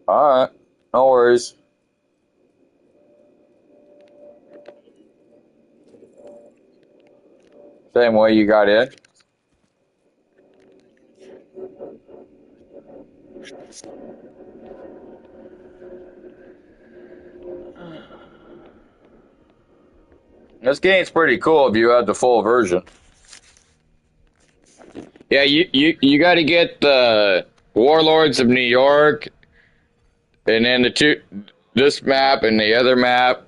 Alright. No worries. Same way you got in. This game's pretty cool if you have the full version. Yeah, you got to get the Warlords of New York, and then this map and the other map.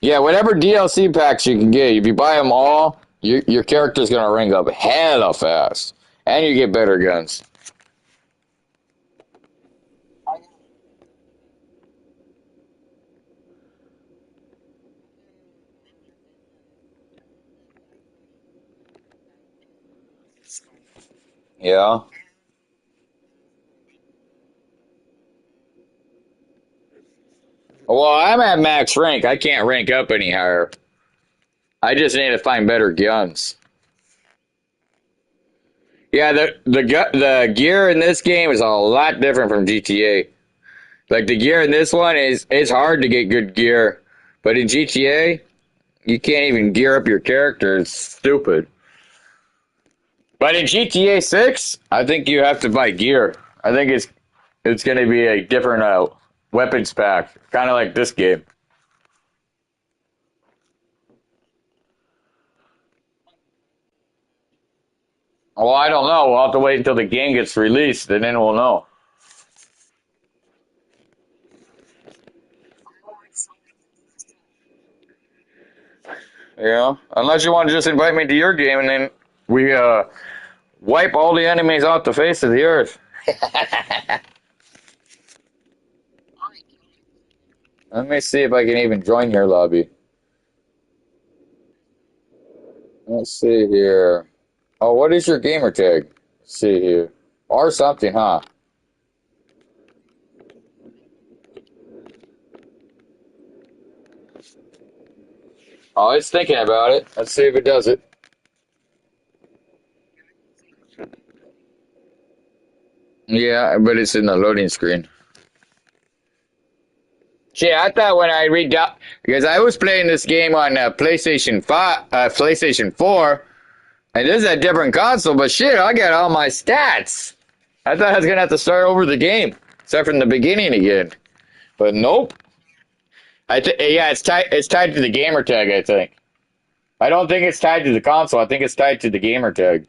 Yeah, whatever DLC packs you can get. If you buy them all, your character's gonna rank up hella fast, and you get better guns. Yeah. Well, I'm at max rank. I can't rank up any higher. I just need to find better guns. Yeah, the gear in this game is a lot different from GTA. Like the gear in this one is it's hard to get good gear, but in GTA you can't even gear up your character. It's stupid. But in GTA 6, I think you have to buy gear. I think it's going to be a different weapons pack, kind of like this game. Well, I don't know. We'll have to wait until the game gets released, and then we'll know. You know, unless you want to just invite me to your game, and then we wipe all the enemies off the face of the earth. Let me see if I can even join your lobby. Let's see here. Oh, what is your gamer tag? Let's see here. Or something, huh? Oh, it's thinking about it. Let's see if it does it. Yeah, but it's in the loading screen. Gee, I thought when I read out because I was playing this game on PlayStation 5, PlayStation 4, and this is a different console. But shit, I got all my stats. I thought I was gonna have to start over the game, start from the beginning again. But nope. Yeah, it's tied. It's tied to the gamer tag. I think. I don't think it's tied to the console. I think it's tied to the gamer tag.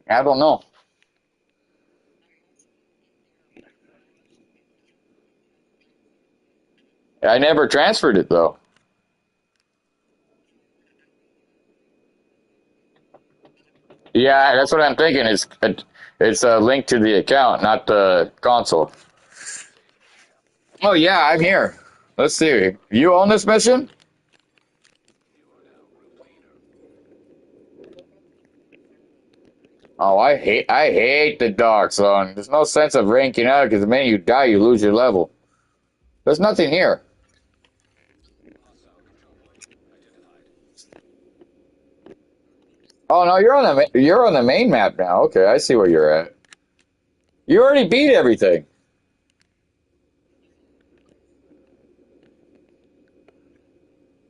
I don't know. I never transferred it though. Yeah, that's what I'm thinking. It's a link to the account, not the console. Oh yeah, I'm here. Let's see. You own this mission? Oh, I hate the dark zone. There's no sense of ranking out because the minute you die, you lose your level. There's nothing here. Oh no, you're on the main map now. Okay, I see where you're at. You already beat everything.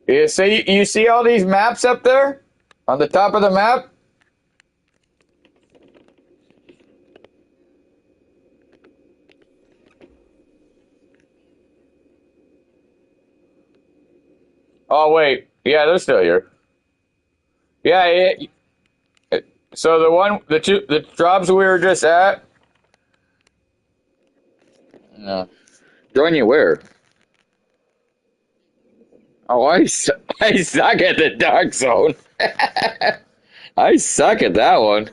You see all these maps up there on the top of the map? Oh wait, yeah, they're still here. Yeah, so the jobs we were just at. No. Join you where? Oh, I suck at the dark zone. I suck at that one.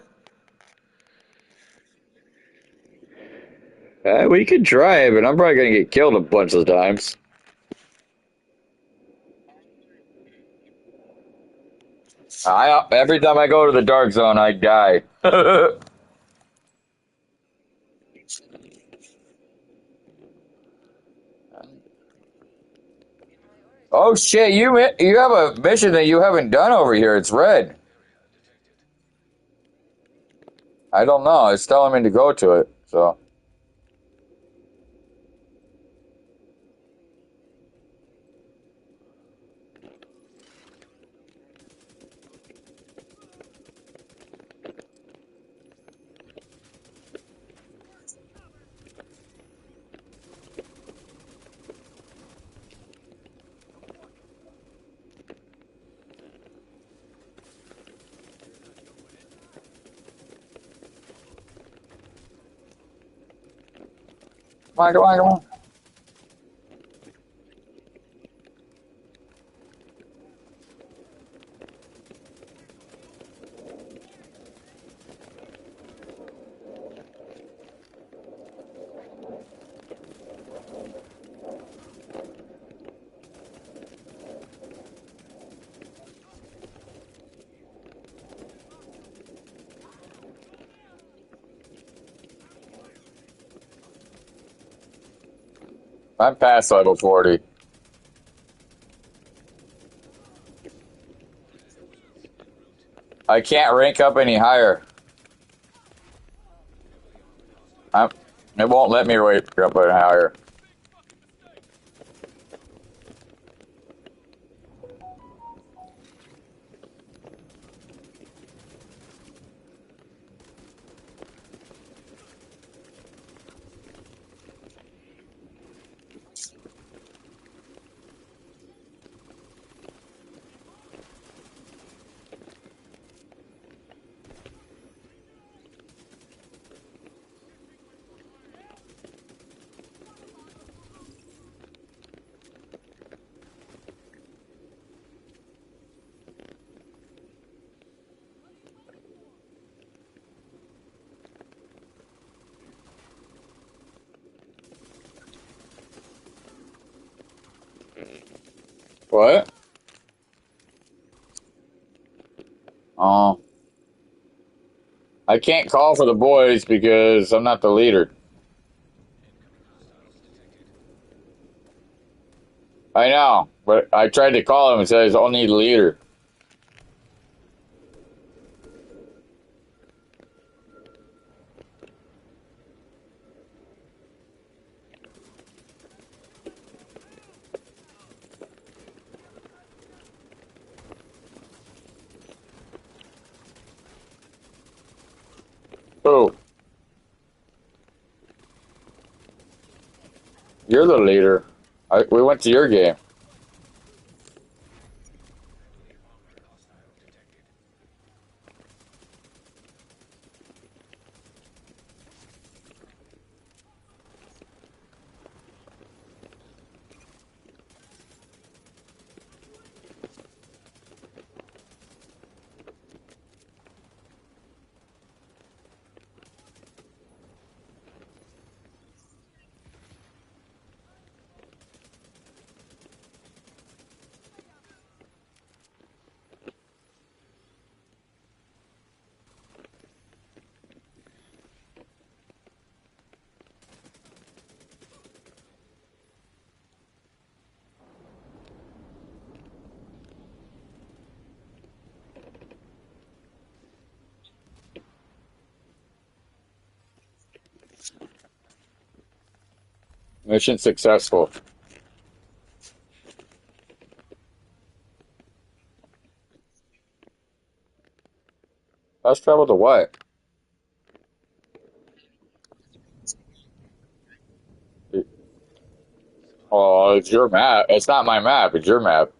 We could try it, but I'm probably gonna get killed a bunch of times. Every time I go to the dark zone, I die. Oh shit! You have a mission that you haven't done over here. It's red. I don't know. It's telling me to go to it. So come on, come on, come on. I'm past level 40. I can't rank up any higher. I'm, it won't let me rank up any higher. What? Oh, I can't call for the boys because I'm not the leader. I know, but I tried to call him and said he's only the leader. Who? You're the leader. We went to your game. Mission successful. Let's travel to what? Oh, it's your map. It's not my map. It's your map.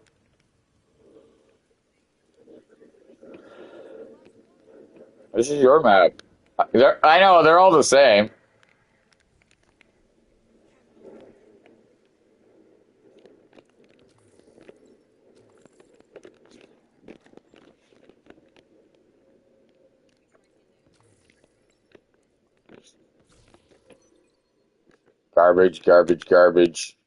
This is your map. I know they're all the same. Garbage, garbage, garbage.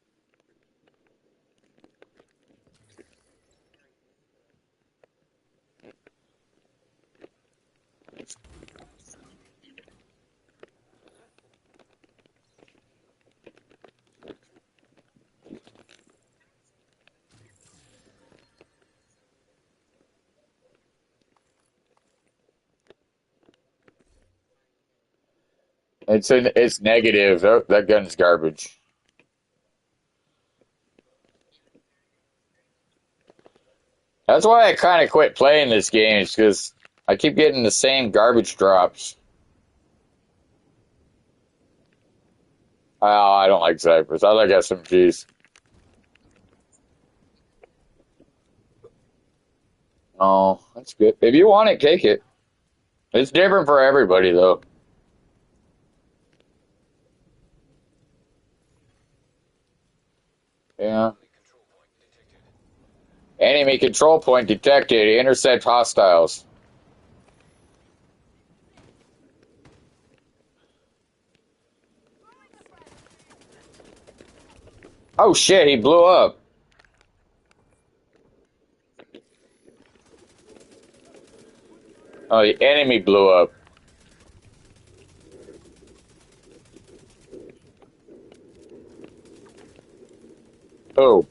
It's negative. That gun's garbage. That's why I kind of quit playing this game, is because I keep getting the same garbage drops. Oh, I don't like snipers. I like SMGs. Oh, that's good. If you want it, take it. It's different for everybody, though. Yeah. Enemy control point detected. Intercept hostiles. Oh shit, he blew up. Oh, the enemy blew up. Oh.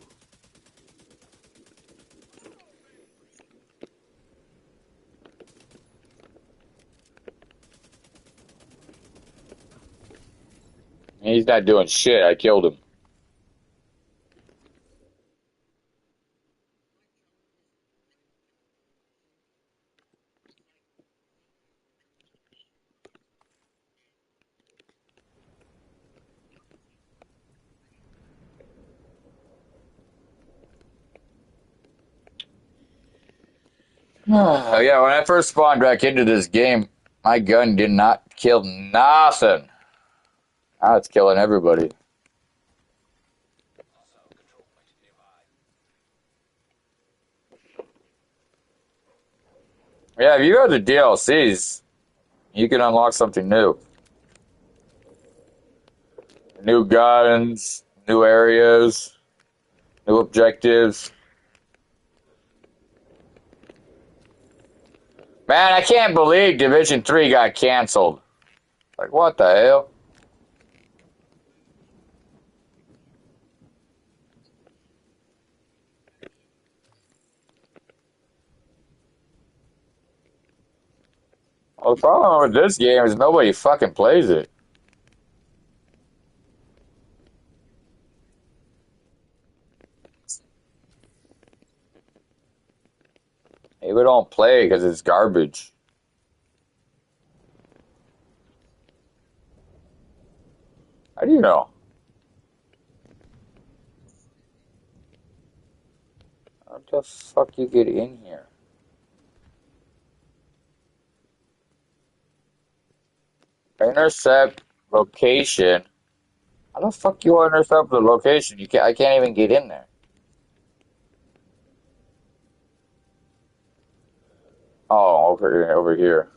He's not doing shit. I killed him. Yeah, when I first spawned back into this game, my gun did not kill nothing. Now it's killing everybody. Yeah, if you go to DLCs, you can unlock something new. New guns, new areas, new objectives. Man, I can't believe Division 3 got canceled. Like, what the hell? Well, the problem with this game is nobody fucking plays it. People don't play because it's garbage. How do you know? How the fuck you get in here? Intercept location. How the fuck you intercept the location? You can't. I can't even get in there. Oh, over here.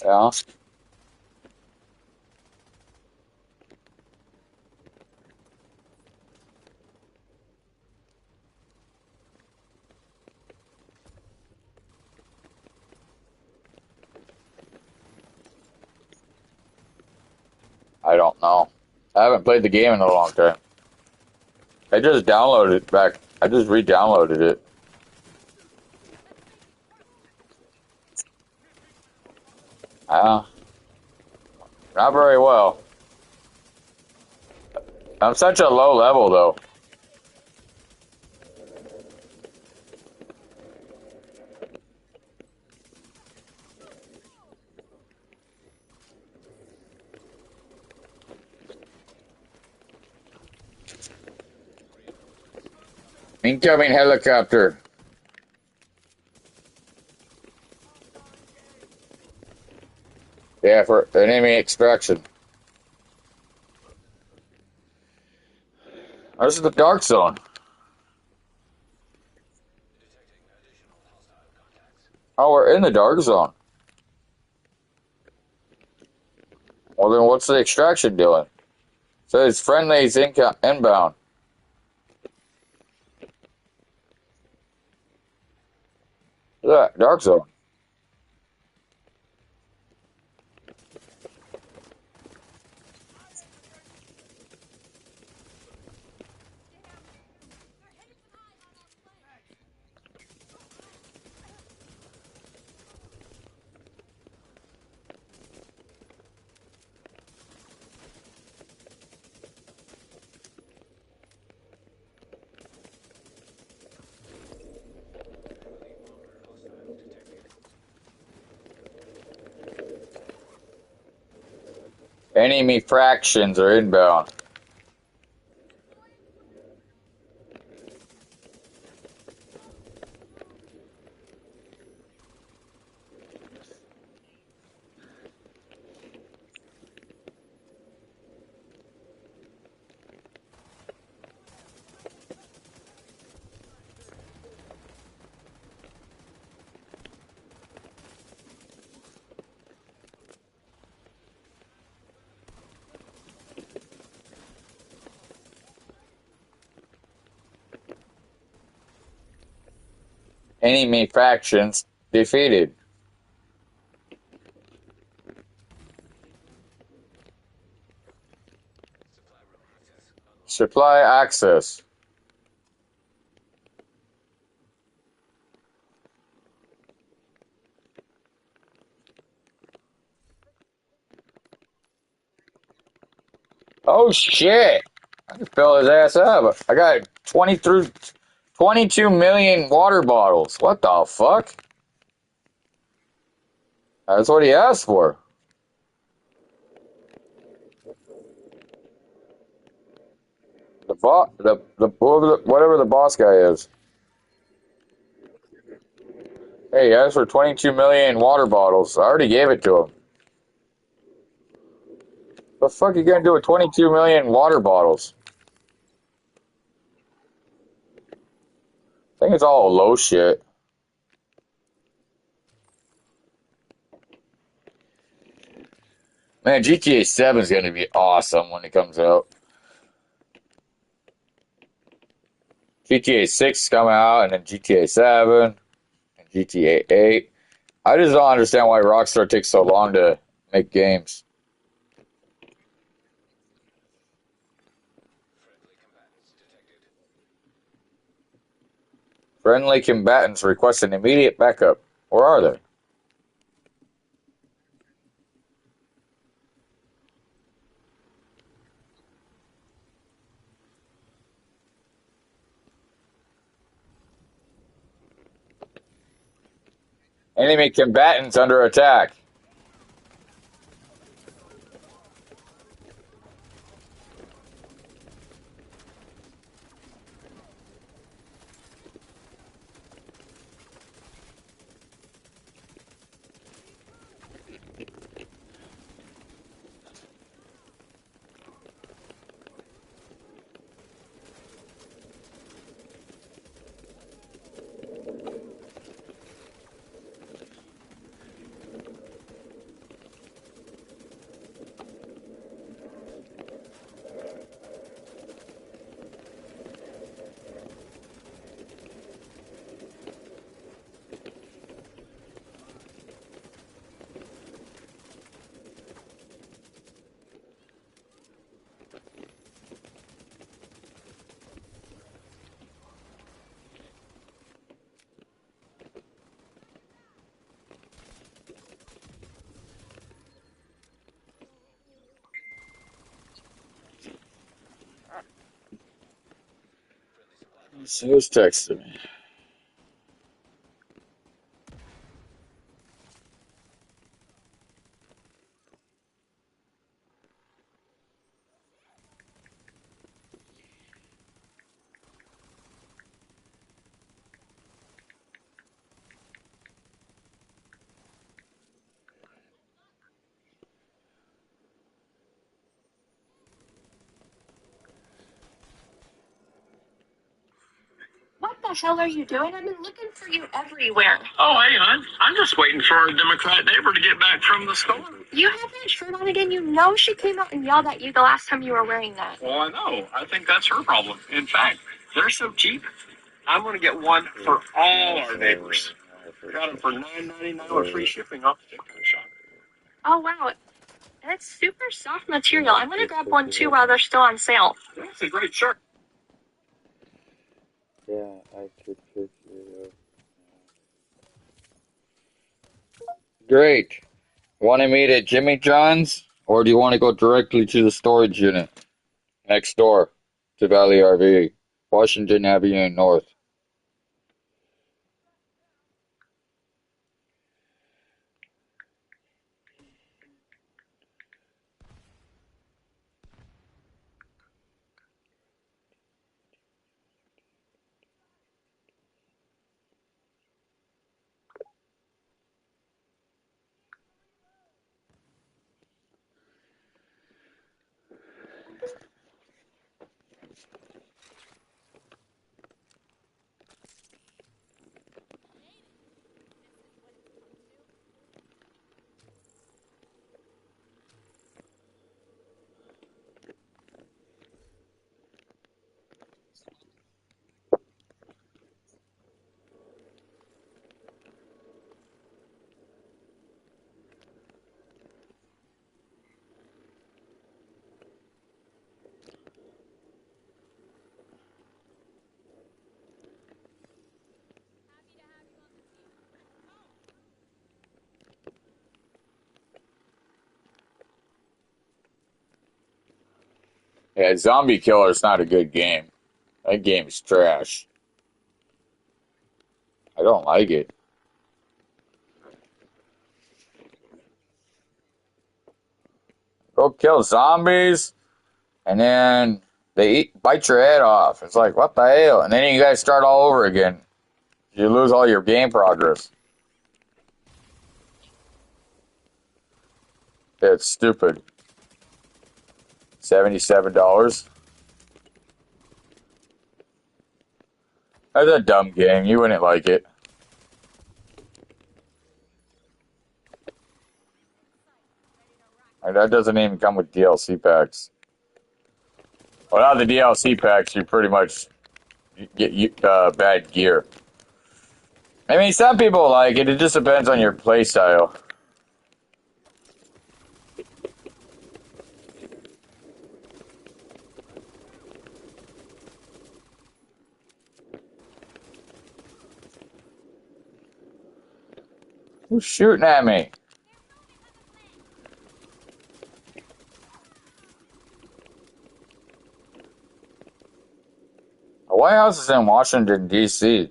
Yeah. I don't know. I haven't played the game in a long time. I just downloaded it back. I just re-downloaded it. Uh, Not very well. I'm such a low level though. Incoming helicopter. Yeah, for enemy extraction. This is the dark zone. Oh, we're in the dark zone. Well, then what's the extraction doing? Says friendlies inbound. Look at that, dark zone. Enemy fractions are inbound. Enemy factions defeated. Supply access. Oh shit! I can fill his ass up. I got 22 million water bottles. What the fuck? That's what he asked for. Whatever the boss guy is. Hey, he asked for 22 million water bottles. I already gave it to him. The fuck you gonna do with 22 million water bottles? I think it's all low shit. Man, GTA 7 is gonna be awesome when it comes out. GTA 6 is coming out, and then GTA 7, and GTA 8. I just don't understand why Rockstar takes so long to make games. Friendly combatants request an immediate backup. Where are they? Enemy combatants under attack. So who's texting me? What the the hell are you doing? I've been looking for you everywhere. Oh, hey, hon. I'm just waiting for our Democrat neighbor to get back from the store. You have that shirt on again? You know she came out and yelled at you the last time you were wearing that. Well, I know. I think that's her problem. In fact, they're so cheap. I'm going to get one for all our neighbors. Got them for $9.99 with free shipping off the TikTok shop. Oh, wow. It's super soft material. I'm going to grab one too while they're still on sale. That's a great shirt. Yeah, I could pick it up. Great. Want to meet at Jimmy John's, or do you want to go directly to the storage unit next door to Valley RV, Washington Avenue North? Yeah, Zombie Killer's not a good game. That game's trash. I don't like it. Go kill zombies, and then bite your head off. It's like, what the hell? And then you guys start all over again. You lose all your game progress. It's stupid. $77. That's a dumb game. You wouldn't like it. And that doesn't even come with DLC packs. Without the DLC packs, you pretty much get bad gear. I mean, some people like it. It just depends on your play style. Who's shooting at me? The White House is in Washington, D.C.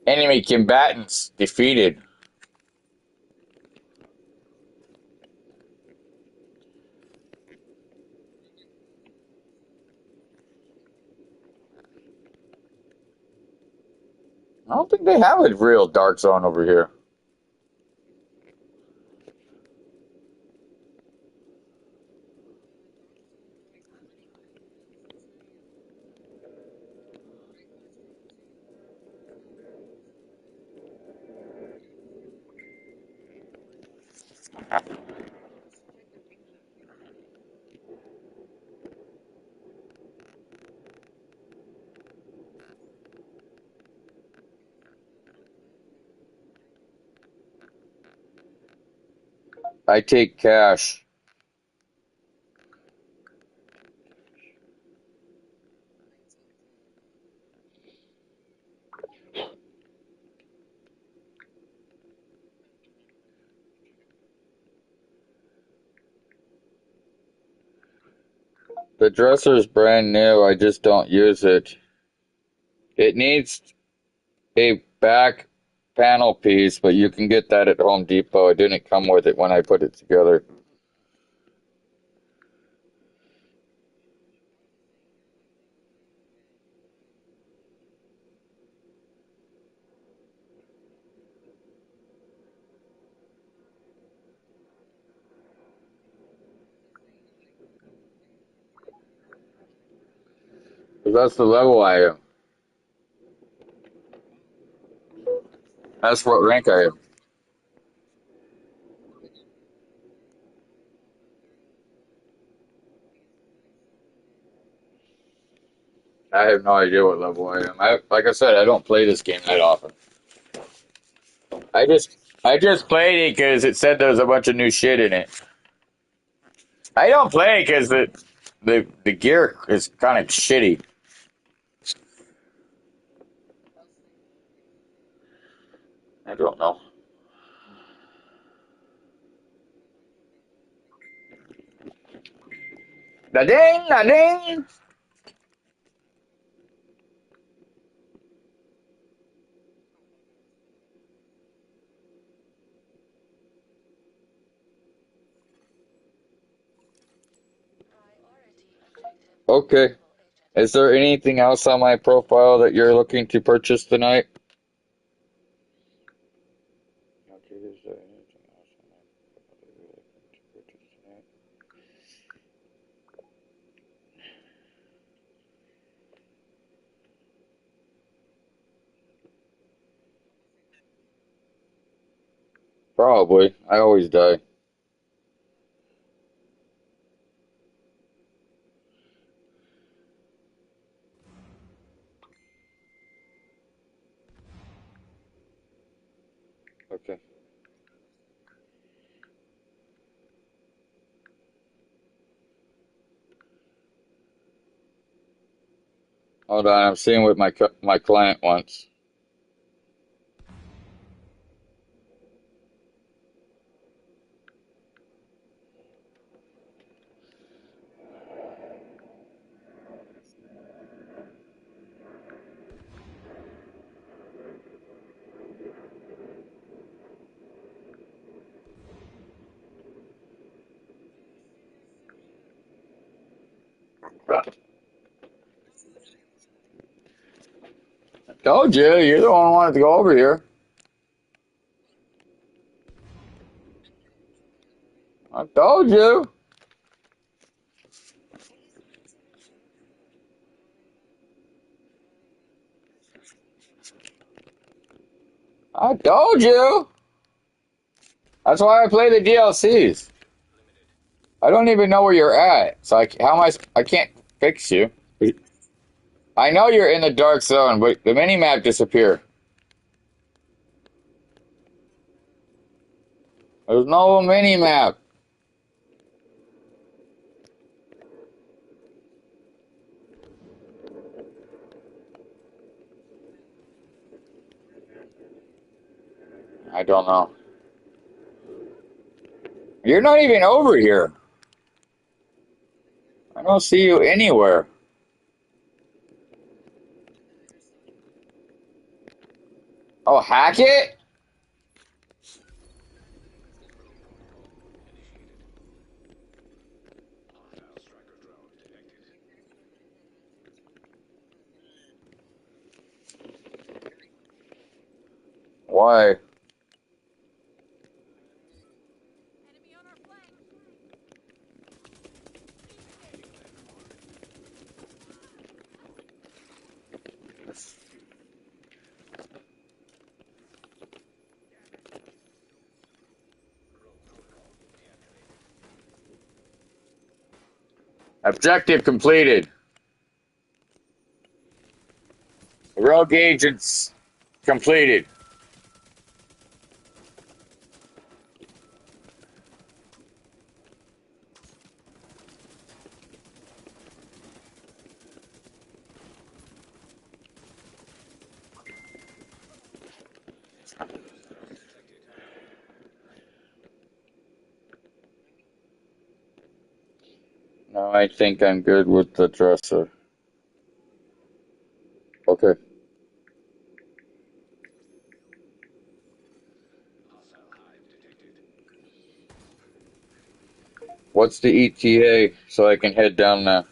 Enemy combatants defeated. I don't think they have a real dark zone over here. I take cash. The dresser is brand new. I just don't use it. It needs a back panel piece, but you can get that at Home Depot. It didn't come with it when I put it together. 'Cause that's the level I am. That's what rank I am. I have no idea what level I am. Like I said, I don't play this game that often. I just I just played it because it said there was a bunch of new shit in it. I don't play it because the gear is kind of shitty. I don't know. Da ding, da ding. Okay. Is there anything else on my profile that you're looking to purchase tonight? Okay, is there anything else on my profile that you're looking to purchase tonight? Probably. I always die. Okay. Hold on, I'm seeing what my client wants. Told you, you're the one who wanted to go over here. I told you. I told you. That's why I play the DLCs. I don't even know where you're at. So how am I can't fix you. I know you're in the dark zone, but the mini map disappeared. There's no mini map. I don't know. You're not even over here. I don't see you anywhere. Oh, hack it? Why? Objective completed. Rogue agents completed. No, I think I'm good with the dresser. Okay. What's the ETA so I can head down there?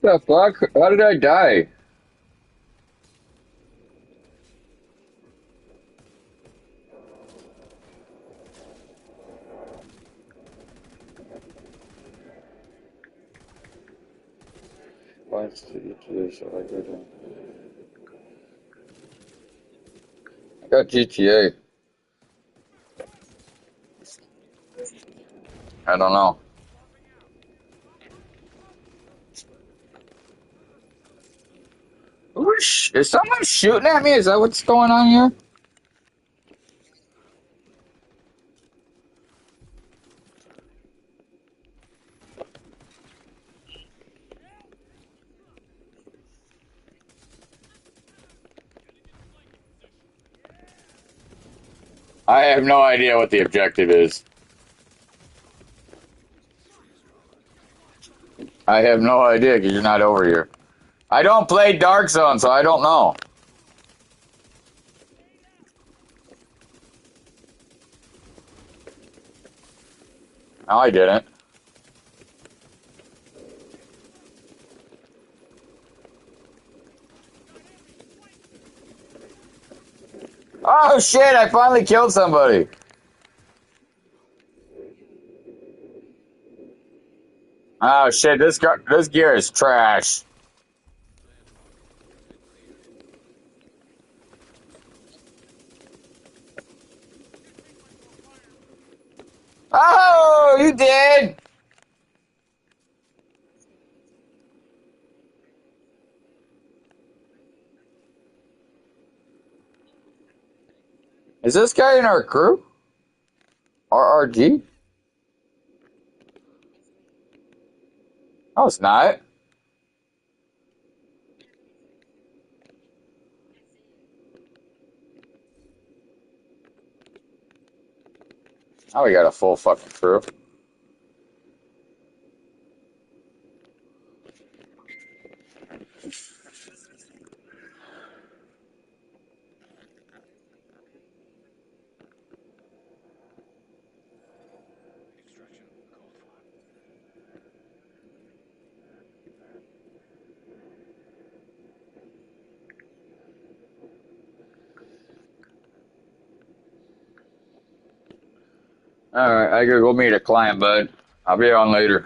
What the fuck? How did I die? What's to get to this? So I go down. I got GTA. I don't know. Is someone shooting at me? Is that what's going on here? I have no idea what the objective is. I have no idea because you're not over here. I don't play Dark Zone, so I don't know. No, I didn't. Oh shit, I finally killed somebody. Oh shit, this gear is trash. Oh, you did. Is this guy in our crew? RRG? No, it's not. Oh, we got a full fucking crew. Alright, I gotta go meet a client, bud. I'll be on later.